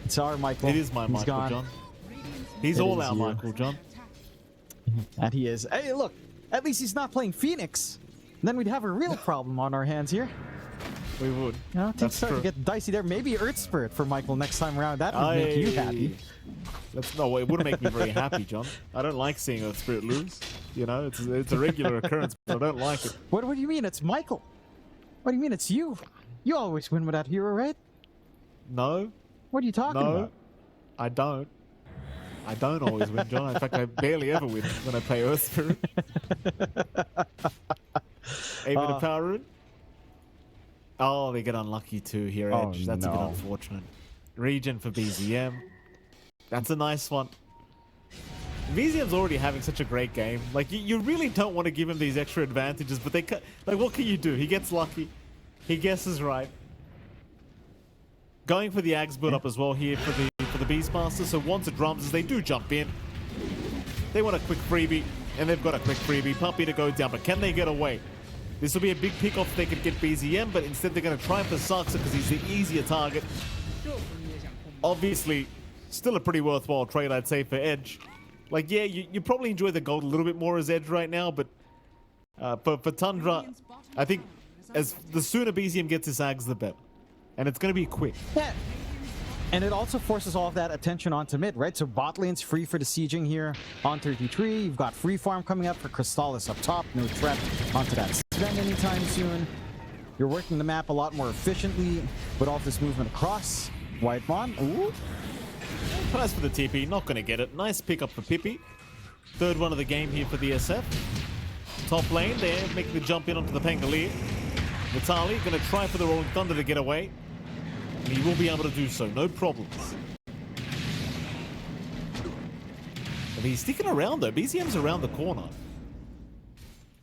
It's our Michael. It is my Michael, gone. John. He's all our Michael, John. And he is. Hey, look. At least he's not playing Phoenix. Then we'd have a real problem on our hands here. We would. You know, things start to get dicey there. Maybe Earth Spirit for Michael next time around. That would make you happy. No, it wouldn't make me very happy, John. I don't like seeing Earth Spirit lose. You know, it's a regular occurrence, but I don't like it. What do you mean? It's Michael. What do you mean it's you? You always win with that hero, right? No. What are you talking about? I don't. I don't always win, John. In fact, I barely ever win when I play Earth Spirit. Aim at a power rune. Oh, they get unlucky too here, Edge. That's a bit unfortunate. Regen for BZM. That's a nice one. BZM's already having such a great game. Like, you really don't want to give him these extra advantages, but like, what can you do? He gets lucky. He guesses right. Going for the Ags build up as well here for the Beastmaster. So once it drums, they do jump in. They want a quick freebie, and they've got a quick freebie. Puppy to go down, but can they get away? This will be a big pick off if they could get BZM, but instead they're going to try for Saxa because he's the easier target. Obviously, still a pretty worthwhile trade, I'd say, for Edge. Like, yeah, you probably enjoy the gold a little bit more as Edge right now, but for Tundra, I think as the sooner BZM gets his Ags, the better. And it's going to be quick. Yeah. And it also forces all of that attention onto mid, right? So bot lane's free for the sieging here on 33. You've got free farm coming up for Crystallis up top. No threat onto that Sven anytime soon. You're working the map a lot more efficiently with all this movement across. Whitemon. Ooh. Price for the TP. Not going to get it. Nice pickup for Pippi. Third one of the game here for the SF. Top lane there, making the jump in onto the Pangolier. Vitaly going to try for the Rolling Thunder to get away. And he will be able to do so, no problems. But he's sticking around though. BZM's around the corner.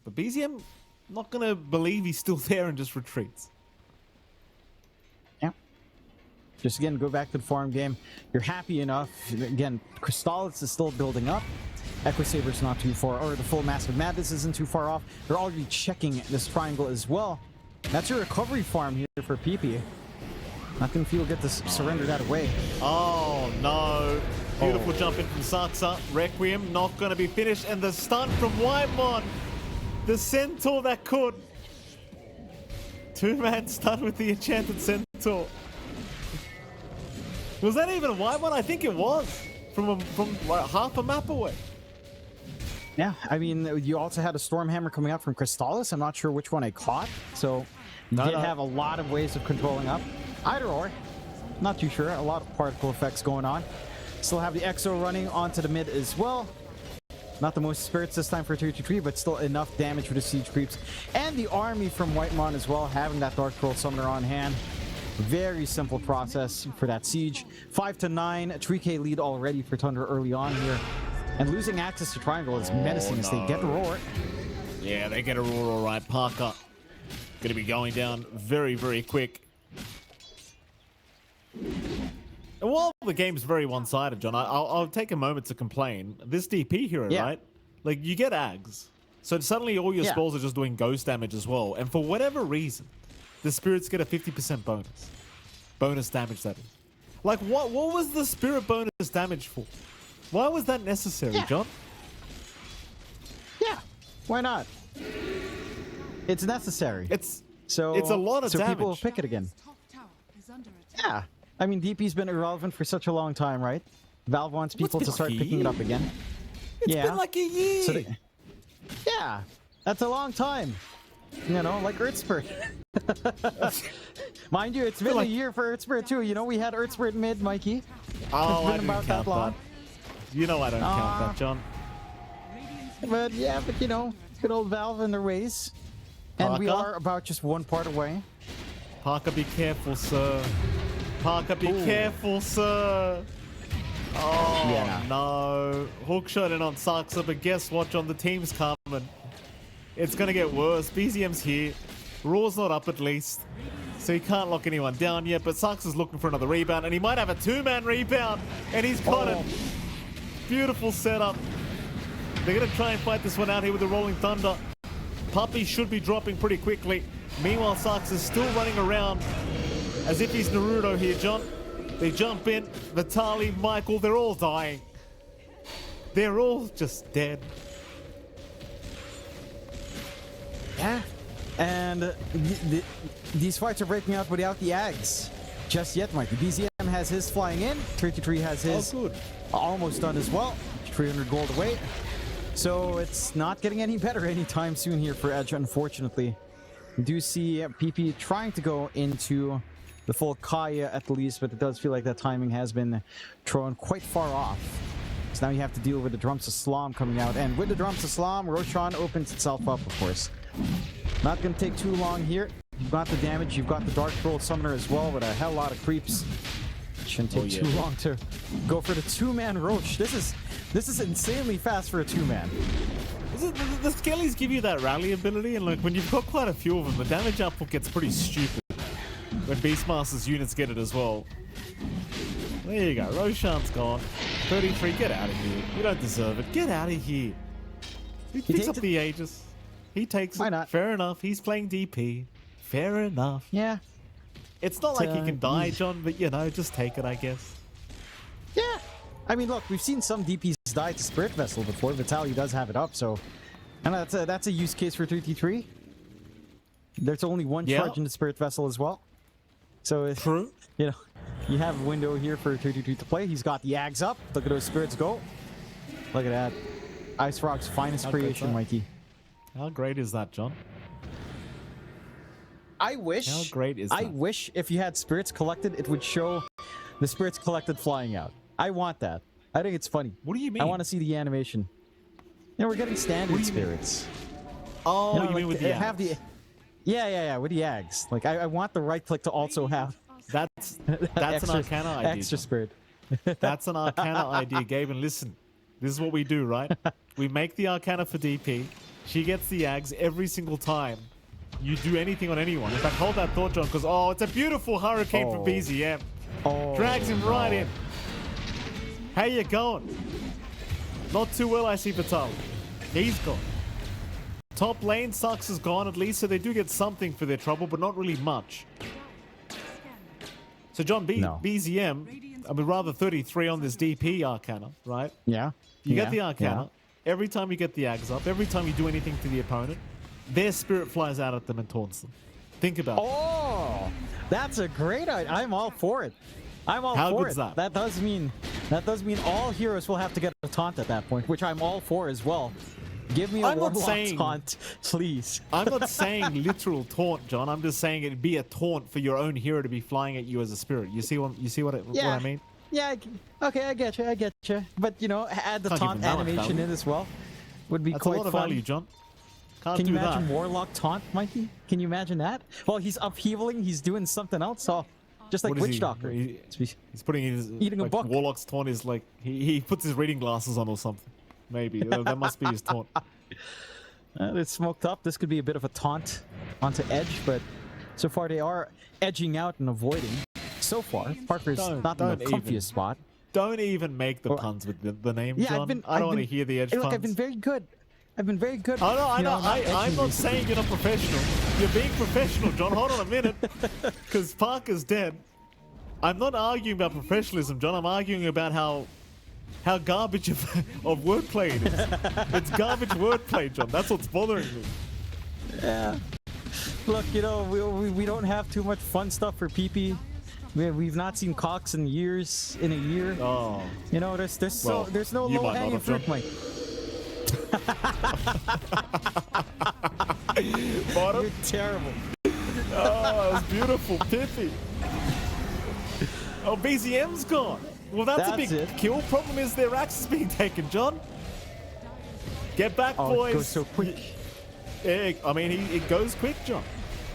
But BZM not going to believe he's still there and just retreats. Yeah. Just again, go back to the farm game. You're happy enough. Again, Crystallis is still building up. Equisaber's not too far, or the full Massive Madness isn't too far off. They're already checking this triangle as well. That's your recovery farm here for PP. Not gonna feel get to surrender that away. Oh no. Beautiful jump in from Saxa. Requiem not gonna be finished. And the stun from Whitemon. The centaur that could. Two-man stun with the enchanted centaur. Was that even a Whitemon? I think it was. From like half a map away. Yeah, I mean, you also had a Stormhammer coming out from Crystallis. I'm not sure which one I caught. So you did have a lot of ways of controlling up. Either or. Not too sure. A lot of particle effects going on. Still have the Exo running onto the mid as well. Not the most spirits this time for 33, but still enough damage for the siege creeps. And the army from Whitemon as well, having that Dark Troll Summoner on hand. Very simple process for that siege. 5-9, 3k lead already for Tundra early on here. And losing access to triangle is menacing as they get the roar. Yeah, they get a roar all right. Parker going to be going down very, very quick. And while the game's very one-sided, John, I'll take a moment to complain. This DP hero, right? Like, you get Ags. So suddenly all your spells are just doing ghost damage as well. And for whatever reason, the spirits get a 50% bonus. Bonus damage, that is. Like, what was the spirit bonus damage for? Why was that necessary, John? Yeah, why not? It's necessary. It's a lot of damage. So people will pick it again. Yeah. I mean, DP's been irrelevant for such a long time, right? Valve wants people to start picking it up again. It's been like a year. So yeah, that's a long time. You know, like Earthspirit. Mind you, it's been a year for Earthspirit too. You know, we had Earthspirit mid, Mikey. Oh, I didn't count that long. You know I don't count that, John. But yeah, but you know, good old Valve and their ways. And Parker? we are about just one part away. Parker, be careful, sir. Parker, be careful, sir. Oh, no. Hookshot in on Saxa, but guess what, John? The team's coming. It's going to get worse. BZM's here. Raw's not up at least. So he can't lock anyone down yet, but Saxa's looking for another rebound, and he might have a two-man rebound, and he's got it. Beautiful setup. They're going to try and fight this one out here with the Rolling Thunder. Puppy should be dropping pretty quickly. Meanwhile, Sax is still running around as if he's Naruto here, John. They jump in. Vitali, Michael, they're all dying. They're all just dead. Yeah. And these fights are breaking out without the Ags. Just yet, Mikey. BZM has his flying in. 33 has his almost done as well. 300 gold away. So it's not getting any better anytime soon here for Edge, unfortunately. We do see PP trying to go into the full Kaya at least, but it does feel like that timing has been thrown quite far off. So now you have to deal with the Drums of Slam coming out. And with the Drums of Slam, Roshan opens itself up, of course. Not going to take too long here. You've got the damage, you've got the Dark Troll Summoner as well with a hell lot of creeps. Shouldn't take too long to go for the two-man Roach. This is insanely fast for a two-man. The Skellies give you that rally ability, and like when you've got quite a few of them, the damage output gets pretty stupid when Beastmaster's units get it as well. There you go, Roshan's gone. 33, get out of here. You don't deserve it. Get out of here. He picks up the Aegis. He takes it. Why not? Fair enough. He's playing DP. Fair enough. Yeah. It's not like he can die, John, but you know, just take it, I guess. Yeah. I mean, look, we've seen some DPs die to Spirit Vessel before. Vitali does have it up, so... And that's a use case for 33. There's only one charge in the Spirit Vessel as well. So, true. You know, you have a window here for 33 to play. He's got the Ags up. Look at those Spirits go. Look at that. Ice Rock's finest creation, Mikey. How great is that, John? I wish... How great is that? I wish if you had Spirits collected, it would show the Spirits collected flying out. I want that. I think it's funny. What do you mean? I want to see the animation. You know, we're getting standard Spirits. Oh, you know, mean with the Ags? Yeah, with the Ags. Like, I want the right click to also have... That's an Arcana idea. Extra Spirit. That's an Arcana idea, Gabe. And listen, this is what we do, right? We make the Arcana for DP. She gets the Ags every single time you do anything on anyone. In fact, hold that thought, John, because, it's a beautiful Hurricane for BZM. Drags him right in. How you going? Not too well, I see Vital. He's gone. Top lane, Sux is gone at least, so they do get something for their trouble, but not really much. So, John, BZM, I mean, rather 33 on this DP Arcana, right? Yeah. You get the Arcana. Every time you get the Ags up, every time you do anything to the opponent, their spirit flies out at them and taunts them. Think about it. Oh, that's a great idea. I'm all for it. I'm all for it. How good's that? That does mean all heroes will have to get a taunt at that point, which I'm all for as well. Give me a Warlock taunt, please. I'm not saying literal taunt, John. I'm just saying it'd be a taunt for your own hero to be flying at you as a spirit. You see what I mean? Yeah. Okay, I get you. But you know, add the taunt animation in as well. Would be quite fun. That's a lot of value, John. Can you imagine Warlock taunt, Mikey? Can you imagine that? Well, he's upheavaling. He's doing something else. So, just like Witch Doctor. He's putting his eating a book. Warlock's taunt is like he puts his reading glasses on or something. maybe. That must be his taunt. It's smoked up. This could be a bit of a taunt onto Edge, but so far they are edging out and avoiding. So far, Parker's not in the comfiest spot. Don't even make the puns with the name, John. I don't want to hear the Edge puns. Look, I've been very good. I've been very good. I know. I'm not saying you're not professional. You're being professional, John. Hold on a minute. Because Parker's dead. I'm not arguing about professionalism, John. I'm arguing about how garbage of wordplay it is. It's garbage wordplay, John. That's what's bothering me. Yeah. Look, you know, we don't have too much fun stuff for PP. We've not seen Cox in a year. Oh. You know, there's no low-hanging fruit, Mike. Bottom? You're terrible. Oh, it was beautiful. Pippy. Oh, BZM's gone. Well, that's a big kill. Problem is their axe is being taken, John. Get back, boys. It goes so quick. I mean, it goes quick, John.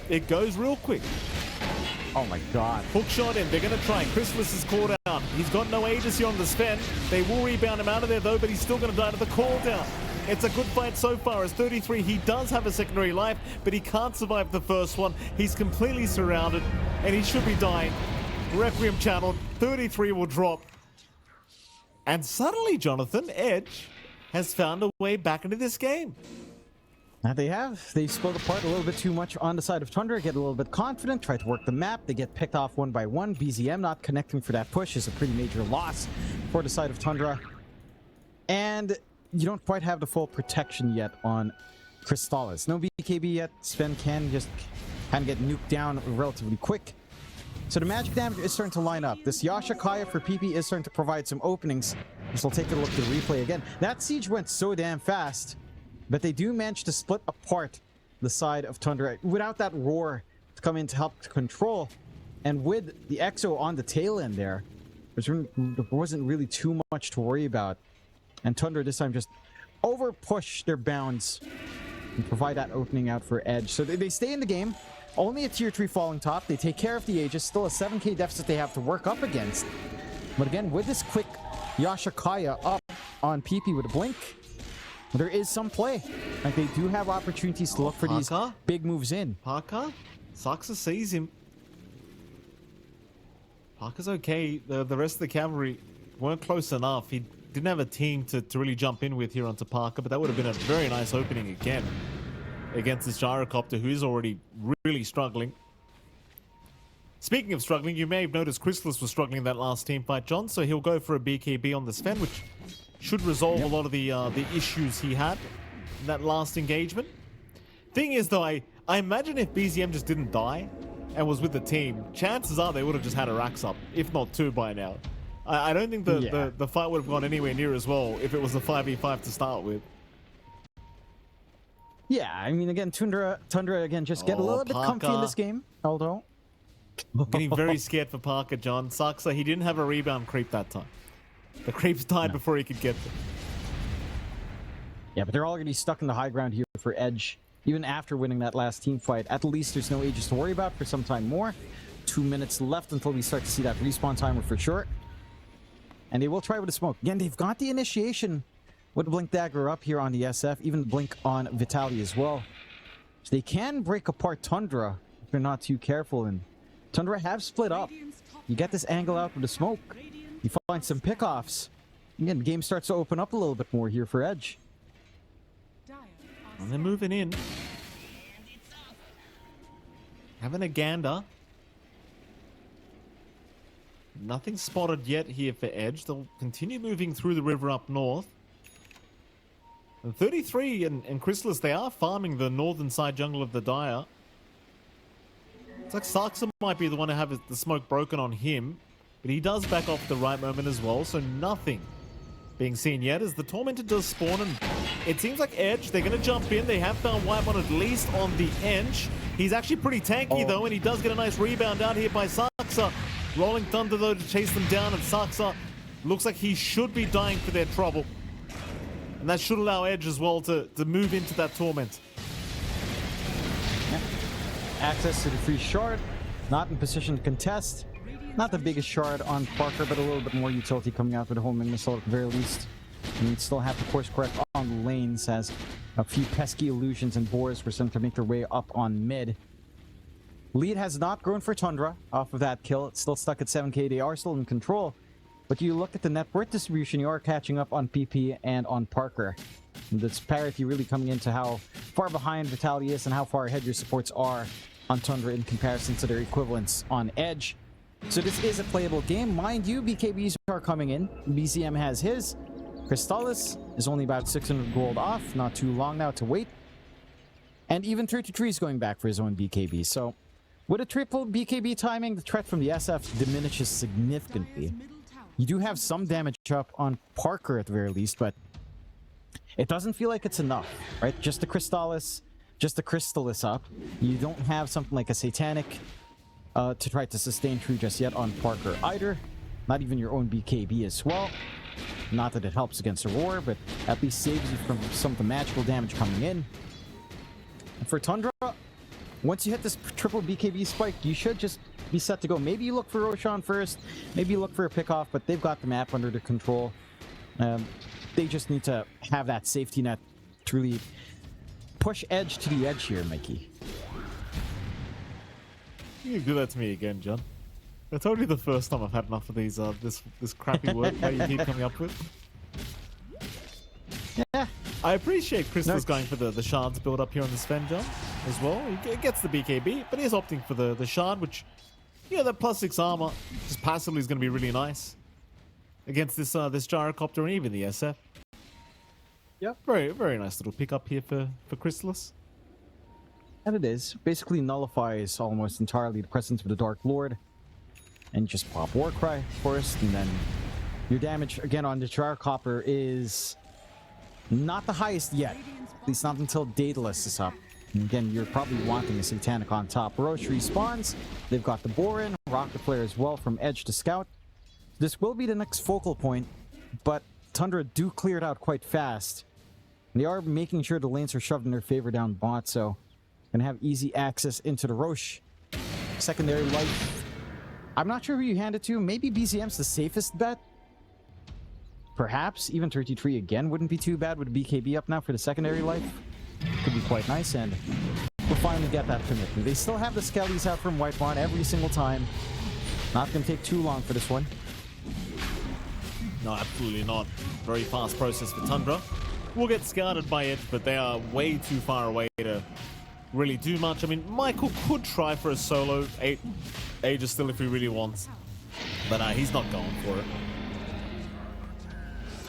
It goes real quick. Oh my god. Hook shot in. They're going to try. Chrysalis is called out. He's got no agency on the Sven. They will rebound him out of there, though, but he's still going to die to the call down. It's a good fight so far. As 33, he does have a secondary life, but he can't survive the first one. He's completely surrounded, and he should be dying. Requiem channeled. 33 will drop. And suddenly, Jonathan, Edge has found a way back into this game. Now they have. They split apart a little bit too much on the side of Tundra, get a little bit confident, try to work the map. They get picked off one by one. BZM not connecting for that push is a pretty major loss for the side of Tundra. And you don't quite have the full protection yet on Crystallis. No BKB yet. Sven can just kind of get nuked down relatively quick. So the magic damage is starting to line up. This Yasha Kaya for PP is starting to provide some openings. So we'll take a look at the replay again. That siege went so damn fast. But they do manage to split apart the side of Tundra without that roar to come in to help to control. And with the EXO on the tail end there wasn't really too much to worry about. And Tundra this time just over push their bounds and provide that opening out for Edge. So they stay in the game. Only a tier 3 falling top. They take care of the Aegis. Still a 7k deficit they have to work up against. But again, with this quick Yasha Kaya up on PP with a blink, there is some play. Like they do have opportunities to look for these big moves in. Parker? Saxa sees him. Parker's okay. The rest of the cavalry weren't close enough. He didn't have a team to really jump in with here onto Parker, but that would have been a very nice opening again against this gyrocopter who is already really struggling. Speaking of struggling, you may have noticed Chrysalis was struggling in that last team fight, John, so he'll go for a BKB on the Sven, which should resolve a lot of the issues he had in that last engagement. Thing is, though, I imagine if BZM just didn't die and was with the team, chances are they would have just had a racks up, if not 2 by now. I don't think the fight would have gone anywhere near as well if it was a 5v5 to start with. Yeah, I mean, again, Tundra again, just get a little bit comfy in this game, although. Getting very scared for Parker, John. Saxa, he didn't have a rebound creep that time. The creeps died before he could get them. Yeah, but they're already stuck in the high ground here for Edge. Even after winning that last team fight, at least there's no Aegis to worry about for some time more. 2 minutes left until we start to see that respawn timer for sure. And they will try with a smoke. Again, they've got the initiation with the Blink Dagger up here on the SF, even the Blink on Vitaly as well. So they can break apart Tundra if they're not too careful. And Tundra have split up. You get this angle out with the smoke. You find some pickoffs. Again, the game starts to open up a little bit more here for Edge. And they're moving in. Having a gander. Nothing spotted yet here for Edge. They'll continue moving through the river up north. And 33 and Chrysalis, they are farming the northern side jungle of the Dire. It's like Saxa might be the one to have the smoke broken on him. But he does back off at the right moment as well, so nothing being seen yet as the Tormentor does spawn, and it seems like Edge, they're going to jump in. They have found Whitemon at least on the edge. He's actually pretty tanky though, and he does get a nice rebound out here by Saxa. Rolling Thunder though to chase them down, and Saxa looks like he should be dying for their trouble. And that should allow Edge as well to move into that Torment. Yeah. Access to the free shard, not in position to contest. Not the biggest shard on Parker, but a little bit more utility coming out with the homing missile at the very least. And you still have to course correct on the lanes as a few pesky illusions and boars were starting to make their way up on mid. Lead has not grown for Tundra off of that kill. It's still stuck at 7k. They are still in control. But you look at the net worth distribution, you are catching up on PP and on Parker. And the disparity really coming into how far behind Vitality is and how far ahead your supports are on Tundra in comparison to their equivalents on Edge. So this is a playable game. Mind you, BKBs are coming in. BZM has his. Crystallis is only about 600 gold off. Not too long now to wait. And even 33 is going back for his own BKB. So with a triple BKB timing, the threat from the SF diminishes significantly. You do have some damage up on Parker at the very least, but it doesn't feel like it's enough, right? Just the Crystallis up. You don't have something like a Satanic to try to sustain through just yet on Parker either. Not even your own BKB as well. Not that it helps against Aurora, but at least saves you from some of the magical damage coming in. And for Tundra, once you hit this triple BKB spike, you should just be set to go. Maybe you look for Roshan first, maybe you look for a pick-off, but they've got the map under their control. They just need to have that safety net to really push Edge to the edge here, Mikey. You do that to me again, John. That's only the first time I've had enough of these this crappy word that you keep coming up with. Yeah. I appreciate Crystal's going for the shards build up here on the Sven, John, as well. He gets the BKB, but he's opting for the shard, which, yeah, that +6 armor just passively is going to be really nice against this gyrocopter and even the SF. Yep. Very, very nice little pickup here for Crystallis. And it is. Basically nullifies almost entirely the presence of the Dark Lord. And just pop Warcry first, and then your damage again on the gyrocopter is not the highest yet. At least not until Daedalus is up. And again, you're probably wanting a Satanic on top. Roche respawns. They've got the Borin, Rocket Flare as well from Edge to Scout. This will be the next focal point, but Tundra do clear it out quite fast. They are making sure the lanes are shoved in their favor down bot, so gonna have easy access into the Roche. Secondary life. I'm not sure who you hand it to. Maybe BZM's the safest bet. Perhaps even 33 again wouldn't be too bad with BKB up now for the secondary life. Could be quite nice, and we'll finally get that commitment. They still have the Skellies out from Whitemon every single time. Not going to take too long for this one. No, absolutely not. Very fast process for Tundra. We'll get scouted by Edge, but they are way too far away to really do much. I mean, Michael could try for a solo Aegis still if he really wants, but he's not going for it.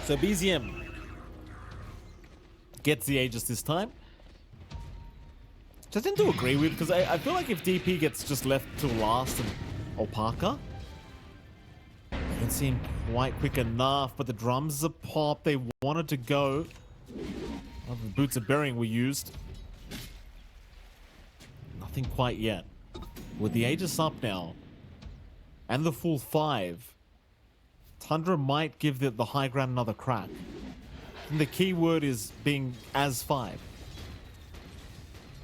So BZM gets the Aegis this time. Which I tend to agree with, because I feel like if DP gets just left till last and Opaka, they don't seem quite quick enough, but the drums are popped. They wanted to go. Well, the boots of burying were used. Nothing quite yet. With the Aegis up now, and the full 5, Tundra might give the high ground another crack. And the key word is being as 5.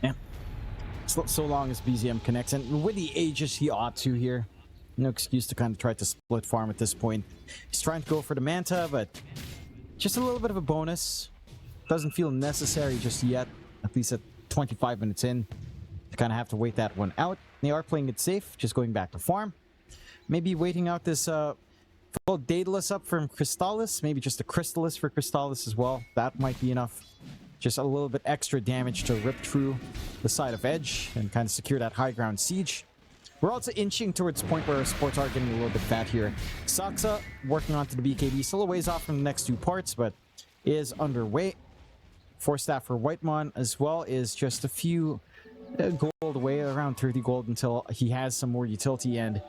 Yeah. So long as BZM connects, and with the Aegis, he ought to here. No excuse to kind of try to split farm at this point. He's trying to go for the Manta, but just a little bit of a bonus. Doesn't feel necessary just yet, at least at 25 minutes in. To kind of have to wait that one out. They are playing it safe, just going back to farm. Maybe waiting out this full Daedalus up from Crystallis. Maybe just a Crystallis for Crystallis as well. That might be enough. Just a little bit extra damage to rip through the side of Edge and kind of secure that high ground siege. We're also inching towards the point where our sports are getting a little bit fat here. Saksa working onto the BKB. Still a ways off from the next 2 parts, but is underway. 4 staff for Whitemon as well is just a few gold away, around 30 gold until he has some more utility. And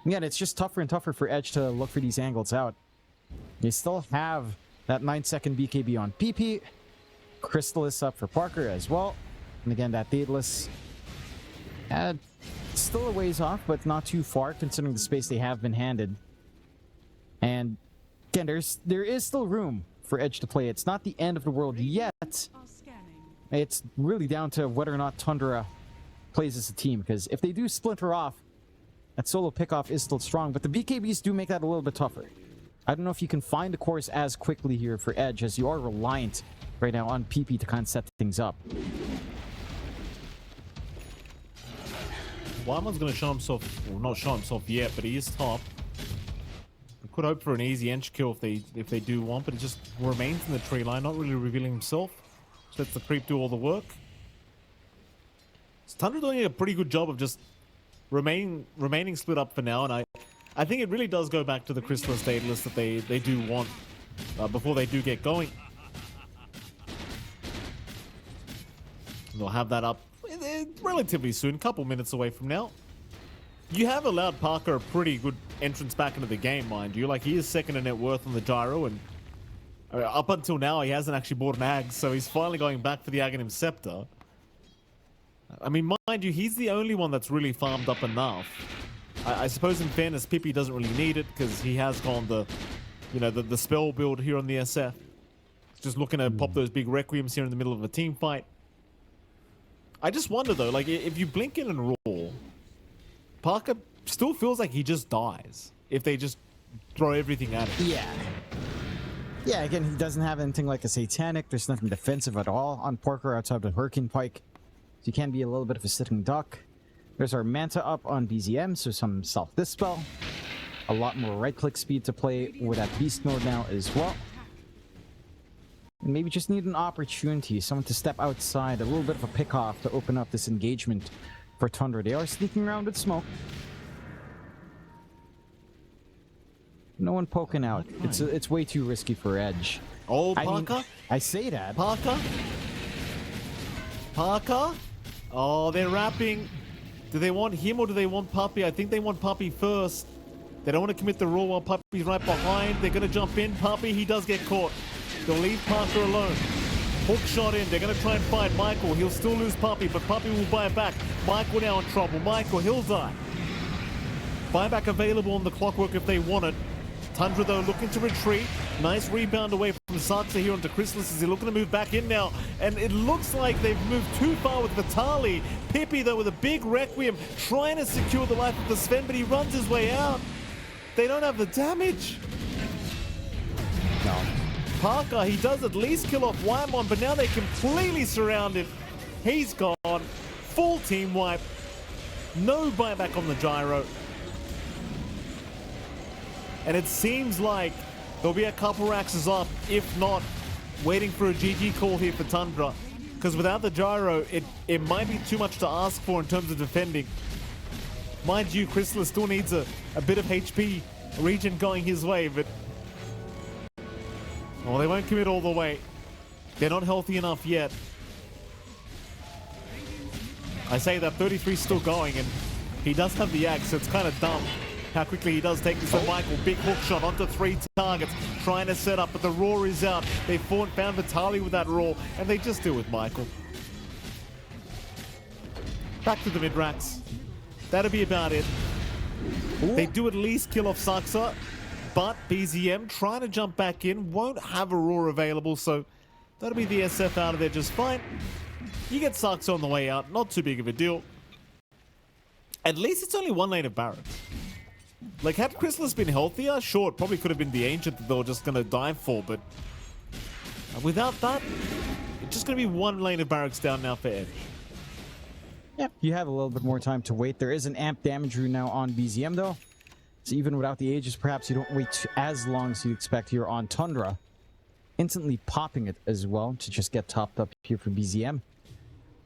again, it's just tougher and tougher for Edge to look for these angles out. They still have that 9-second BKB on PP. Crystallis up for Parker as well. And again, that Daedalus still a ways off, but not too far considering the space they have been handed. And again, there is still room for Edge to play. It's not the end of the world yet. It's really down to whether or not Tundra plays as a team, because if they do splinter off, that solo pickoff is still strong, but the BKBs do make that a little bit tougher. I don't know if you can find the course as quickly here for Edge, as you are reliant right now on PP to kind of set things up. Wyman's going to show himself, well, not show himself yet, but he is top. We could hope for an easy Ench kill if they do want, but he just remains in the tree line, not really revealing himself. Just lets the creep do all the work. So Tundra doing a pretty good job of just remaining split up for now, and I think it really does go back to the Chrysalis Daedalus that they do want before they do get going. They'll have that up relatively soon, couple minutes away from now. You have allowed Parker a pretty good entrance back into the game, mind you. Like, he is second in net worth on the gyro, and up until now he hasn't actually bought an Ag, so he's finally going back for the Aghanim Scepter. I mean, mind you, he's the only one that's really farmed up enough. I suppose in fairness, Pippi doesn't really need it because he has gone the spell build here on the SF. Just looking to pop those big Requiems here in the middle of a team fight. I just wonder though, like, if you blink in and roar, Parker still feels like he just dies if they just throw everything at him. Yeah, again, he doesn't have anything like a Satanic. There's nothing defensive at all on Parker outside of the Hurricane Pike. So you can be a little bit of a sitting duck. There's our Manta up on BZM, so some self-dispel. A lot more right-click speed to play with that Beast mode now as well. And maybe just need an opportunity, someone to step outside, a little bit of a pick-off to open up this engagement for Tundra. They are sneaking around with smoke. No one poking out. It's way too risky for Edge. Oh, Parker? I say that. Parker? Oh, they're wrapping. Do they want him or do they want Puppy? I think they want Puppy first. They don't want to commit the roll while Puppy's right behind. They're going to jump in. Puppy, he does get caught. They'll leave Parker alone. Hook shot in. They're going to try and find Michael. He'll still lose Puppy, but Puppy will buy back. Michael now in trouble. Michael, he'll die. Buyback available on the clockwork if they want it. Tundra, though, looking to retreat. Nice rebound away from Saksa here onto Chrysalis as he's looking to move back in now. And it looks like they've moved too far with Vitali. Pippi, though, with a big Requiem, trying to secure the life of the Sven, but he runs his way out. They don't have the damage. No. Parker, he does at least kill off Wymon, but now they're completely surrounded. He's gone. Full team wipe. No buyback on the gyro. And it seems like there'll be a couple Raxes up, if not waiting for a GG call here for Tundra. Because without the gyro, it might be too much to ask for in terms of defending. Mind you, Chrysalis still needs a bit of HP regen going his way, but... well, they won't commit all the way. They're not healthy enough yet. I say that 33's still going, and he does have the axe, so it's kind of dumb how quickly he does take this from Michael. Big hook shot onto 3 targets, trying to set up, but the roar is out. They found Vitali with that roar, and they just deal with Michael. Back to the mid-racks. That'll be about it. Ooh. They do at least kill off Saksa, but BZM trying to jump back in, won't have a roar available, so that'll be the SF out of there just fine. You get Saksa on the way out, not too big of a deal. At least it's only one lane of barracks. Like, had Chrysalis been healthier, sure, it probably could have been the Ancient that they were just going to dive for, but without that, it's just going to be one lane of barracks down now for Edge. Yep, you have a little bit more time to wait. There is an amp damage rune now on BZM, though. So even without the Aegis, perhaps you don't wait as long as you expect here on Tundra. Instantly popping it as well to just get topped up here for BZM.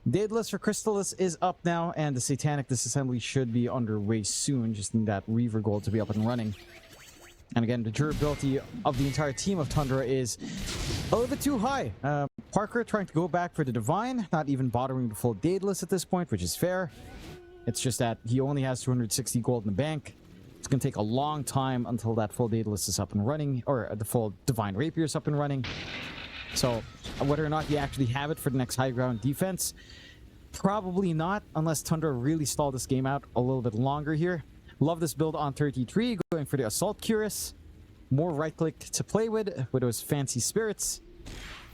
Daedalus for Chrysalis is up now, and the Satanic disassembly should be underway soon. Just need that Reaver gold to be up and running. And again, the durability of the entire team of Tundra is a little bit too high. Parker trying to go back for the Divine, not even bothering the full Daedalus at this point, which is fair. It's just that he only has 260 gold in the bank. It's going to take a long time until that full Daedalus is up and running, or the full Divine Rapier is up and running. So whether or not you actually have it for the next high ground defense, probably not, unless Tundra really stalled this game out a little bit longer here. Love this build on 33, going for the Assault Cuirass. More right-click to play with those fancy spirits.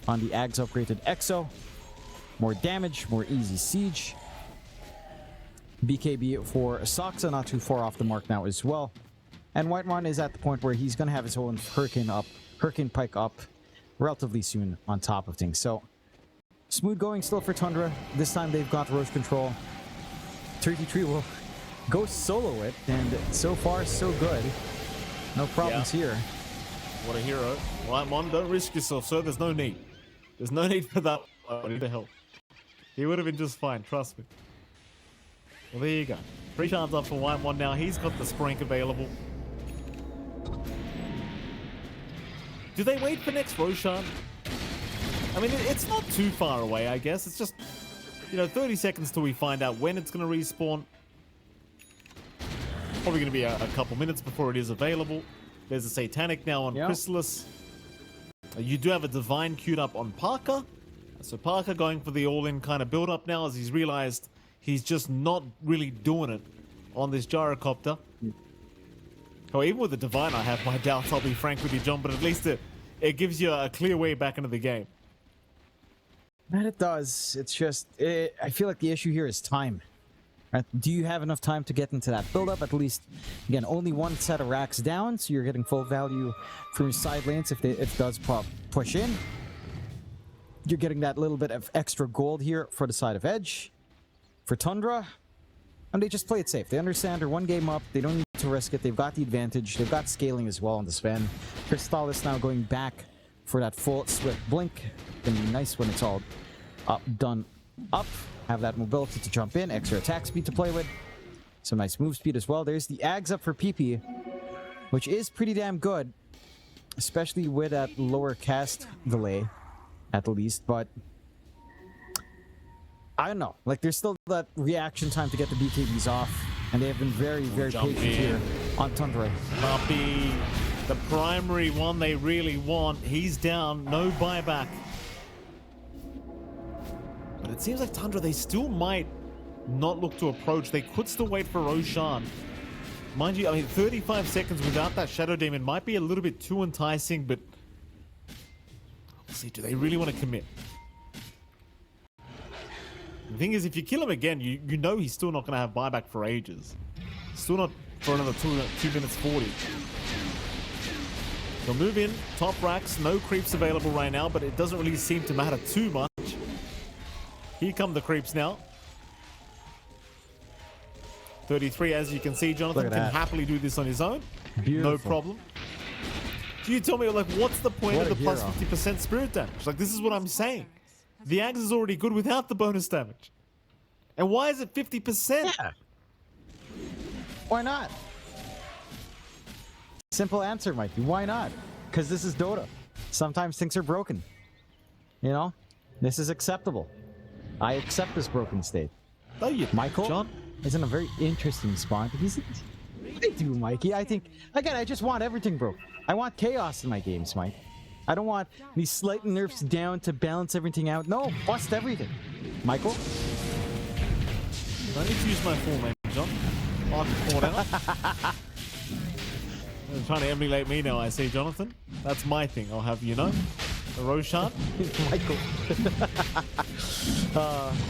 On the Ags upgraded Exo. More damage, more easy siege. BKB for Saksa, not too far off the mark now as well. And Whitemon is at the point where he's going to have his own Hurricane Pike up relatively soon on top of things. So, smooth going still for Tundra. This time they've got Roche control. 33 will go solo it, and so far so good. No problems here. What a hero. Whitemon, don't risk yourself, sir. There's no need. There's no need for that. I need the help. He would have been just fine, trust me. Well, there you go. 3 shards up for Whitemon now. He's got the Sprank available. Do they wait for next Roshan? I mean, it's not too far away, I guess. It's just, 30 seconds till we find out when it's going to respawn. Probably going to be a couple minutes before it is available. There's a Satanic now on Chrysalis. You do have a Divine queued up on Parker. So Parker going for the all-in kind of build-up now as he's realized he's just not really doing it on this Gyrocopter. Oh, even with the Divine, I have my doubts, I'll be frank with you, John, but at least it gives you a clear way back into the game. And it does. It's just, I feel like the issue here is time. Right? Do you have enough time to get into that build-up? At least, again, only one set of racks down, so you're getting full value from your side lanes if it does push in. You're getting that little bit of extra gold here for the side of Edge. For Tundra, and they just play it safe. They understand they're one game up. They don't need to risk it. They've got the advantage. They've got scaling as well on the Sven. Crystallis now going back for that full Swift Blink. Gonna be nice when it's all done up. Have that mobility to jump in. Extra attack speed to play with. Some nice move speed as well. There's the Ags up for PP, which is pretty damn good. Especially with that lower cast delay, at least. But I don't know. Like, there's still that reaction time to get the BKBs off. And they have been very, very patient here on Tundra. Puppy, the primary one they really want. He's down. No buyback. But it seems like Tundra, they still might not look to approach. They could still wait for Roshan. Mind you, I mean, 35 seconds without that Shadow Demon might be a little bit too enticing, but let's see, do they really want to commit? The thing is, if you kill him again, you know he's still not going to have buyback for ages. Still not for another 2 minutes 40. They'll move in, top racks, no creeps available right now, but it doesn't really seem to matter too much. Here come the creeps now. 33, as you can see, Jonathan can happily do this on his own. Beautiful. No problem. Do you tell me, like, what's the point of the plus 50% spirit damage? Like, this is what I'm saying. The Ags is already good without the bonus damage. And why is it 50%? Yeah. Why not? Simple answer, Mikey. Why not? Because this is Dota. Sometimes things are broken. This is acceptable. I accept this broken state. Oh, you, Michael John is in a very interesting spot. I do, Mikey. I think, again, I just want everything broken. I want chaos in my games, Mike. I don't want these slight nerfs down to balance everything out. No, bust everything. Michael? I need to use my full name, John. They're trying to emulate me now, I see, Jonathan. That's my thing, I'll have you know. The Roshan. Michael.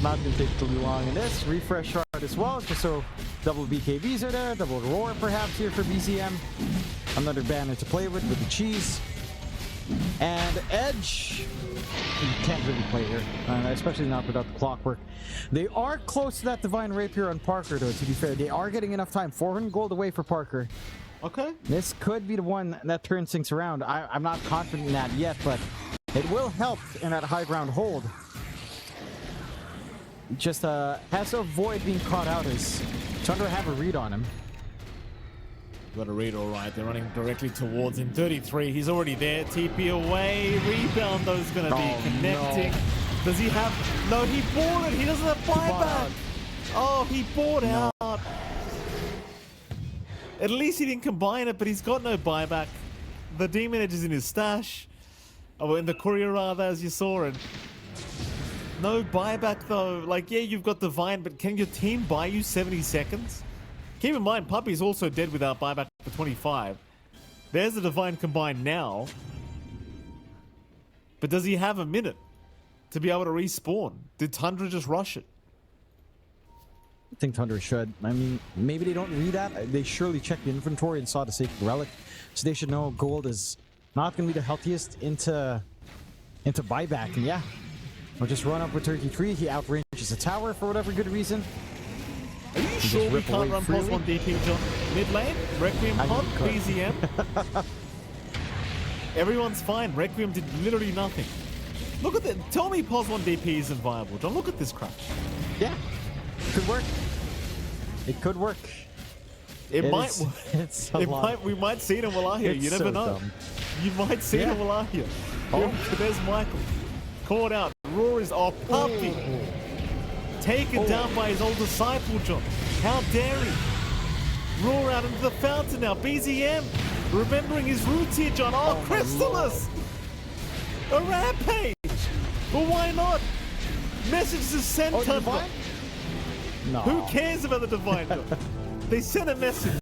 Not going to take too long in this. Refresh shard as well, just so double BKBs are there. Double Aurora perhaps here for BZM. Another banner to play with the cheese. And Edge, you can't really play here, especially not without the clockwork. They are close to that Divine Rapier on Parker, though, to be fair. They are getting enough time. 400 gold away for Parker. Okay. This could be the one that turns things around. I'm not confident in that yet, but it will help in that high ground hold. Just has to avoid being caught out as Tundra have a read on him. Got a read, all right. They're running directly towards him. 33, he's already there. TP away. Rebound, though, is going to be connecting. No. Does he have... No, he bought it. He doesn't have buyback. Oh, he bought out. At least he didn't combine it, but he's got no buyback. The Demon Edge is in his stash. Oh, in the courier, rather, as you saw. And no buyback, though. Like, yeah, you've got Divine, but can your team buy you 70 seconds? Keep in mind, Puppy's also dead without buyback for 25. There's the Divine combined now. But does he have a minute to be able to respawn? Did Tundra just rush it? I think Tundra should. I mean, maybe they don't read that. They surely checked the inventory and saw the Sacred Relic. So they should know gold is not going to be the healthiest into buyback. And yeah, we'll just run up with Turkey 3. He outranges the tower for whatever good reason. Are you sure we can't run pos 1 DP, John? Mid lane, Requiem Hunt, BZM. Everyone's fine. Requiem did literally nothing. Look at that. Tell me pos 1 DP isn't viable, John. Look at this crap. Yeah, could work. It could work. It might. We might see it in Wallachia. You never know. Dumb. You might see it in Wallachia. Oh, there's Michael. Caught out. Roar is off. Puppy. Taken down by his old disciple, John. How dare he? Roar out into the fountain now. BZM. Remembering his roots here, John. Oh, Crystallis. A rampage. But why not? Message is sent, Tundra. No. Who cares about the Divine, John? They sent a message.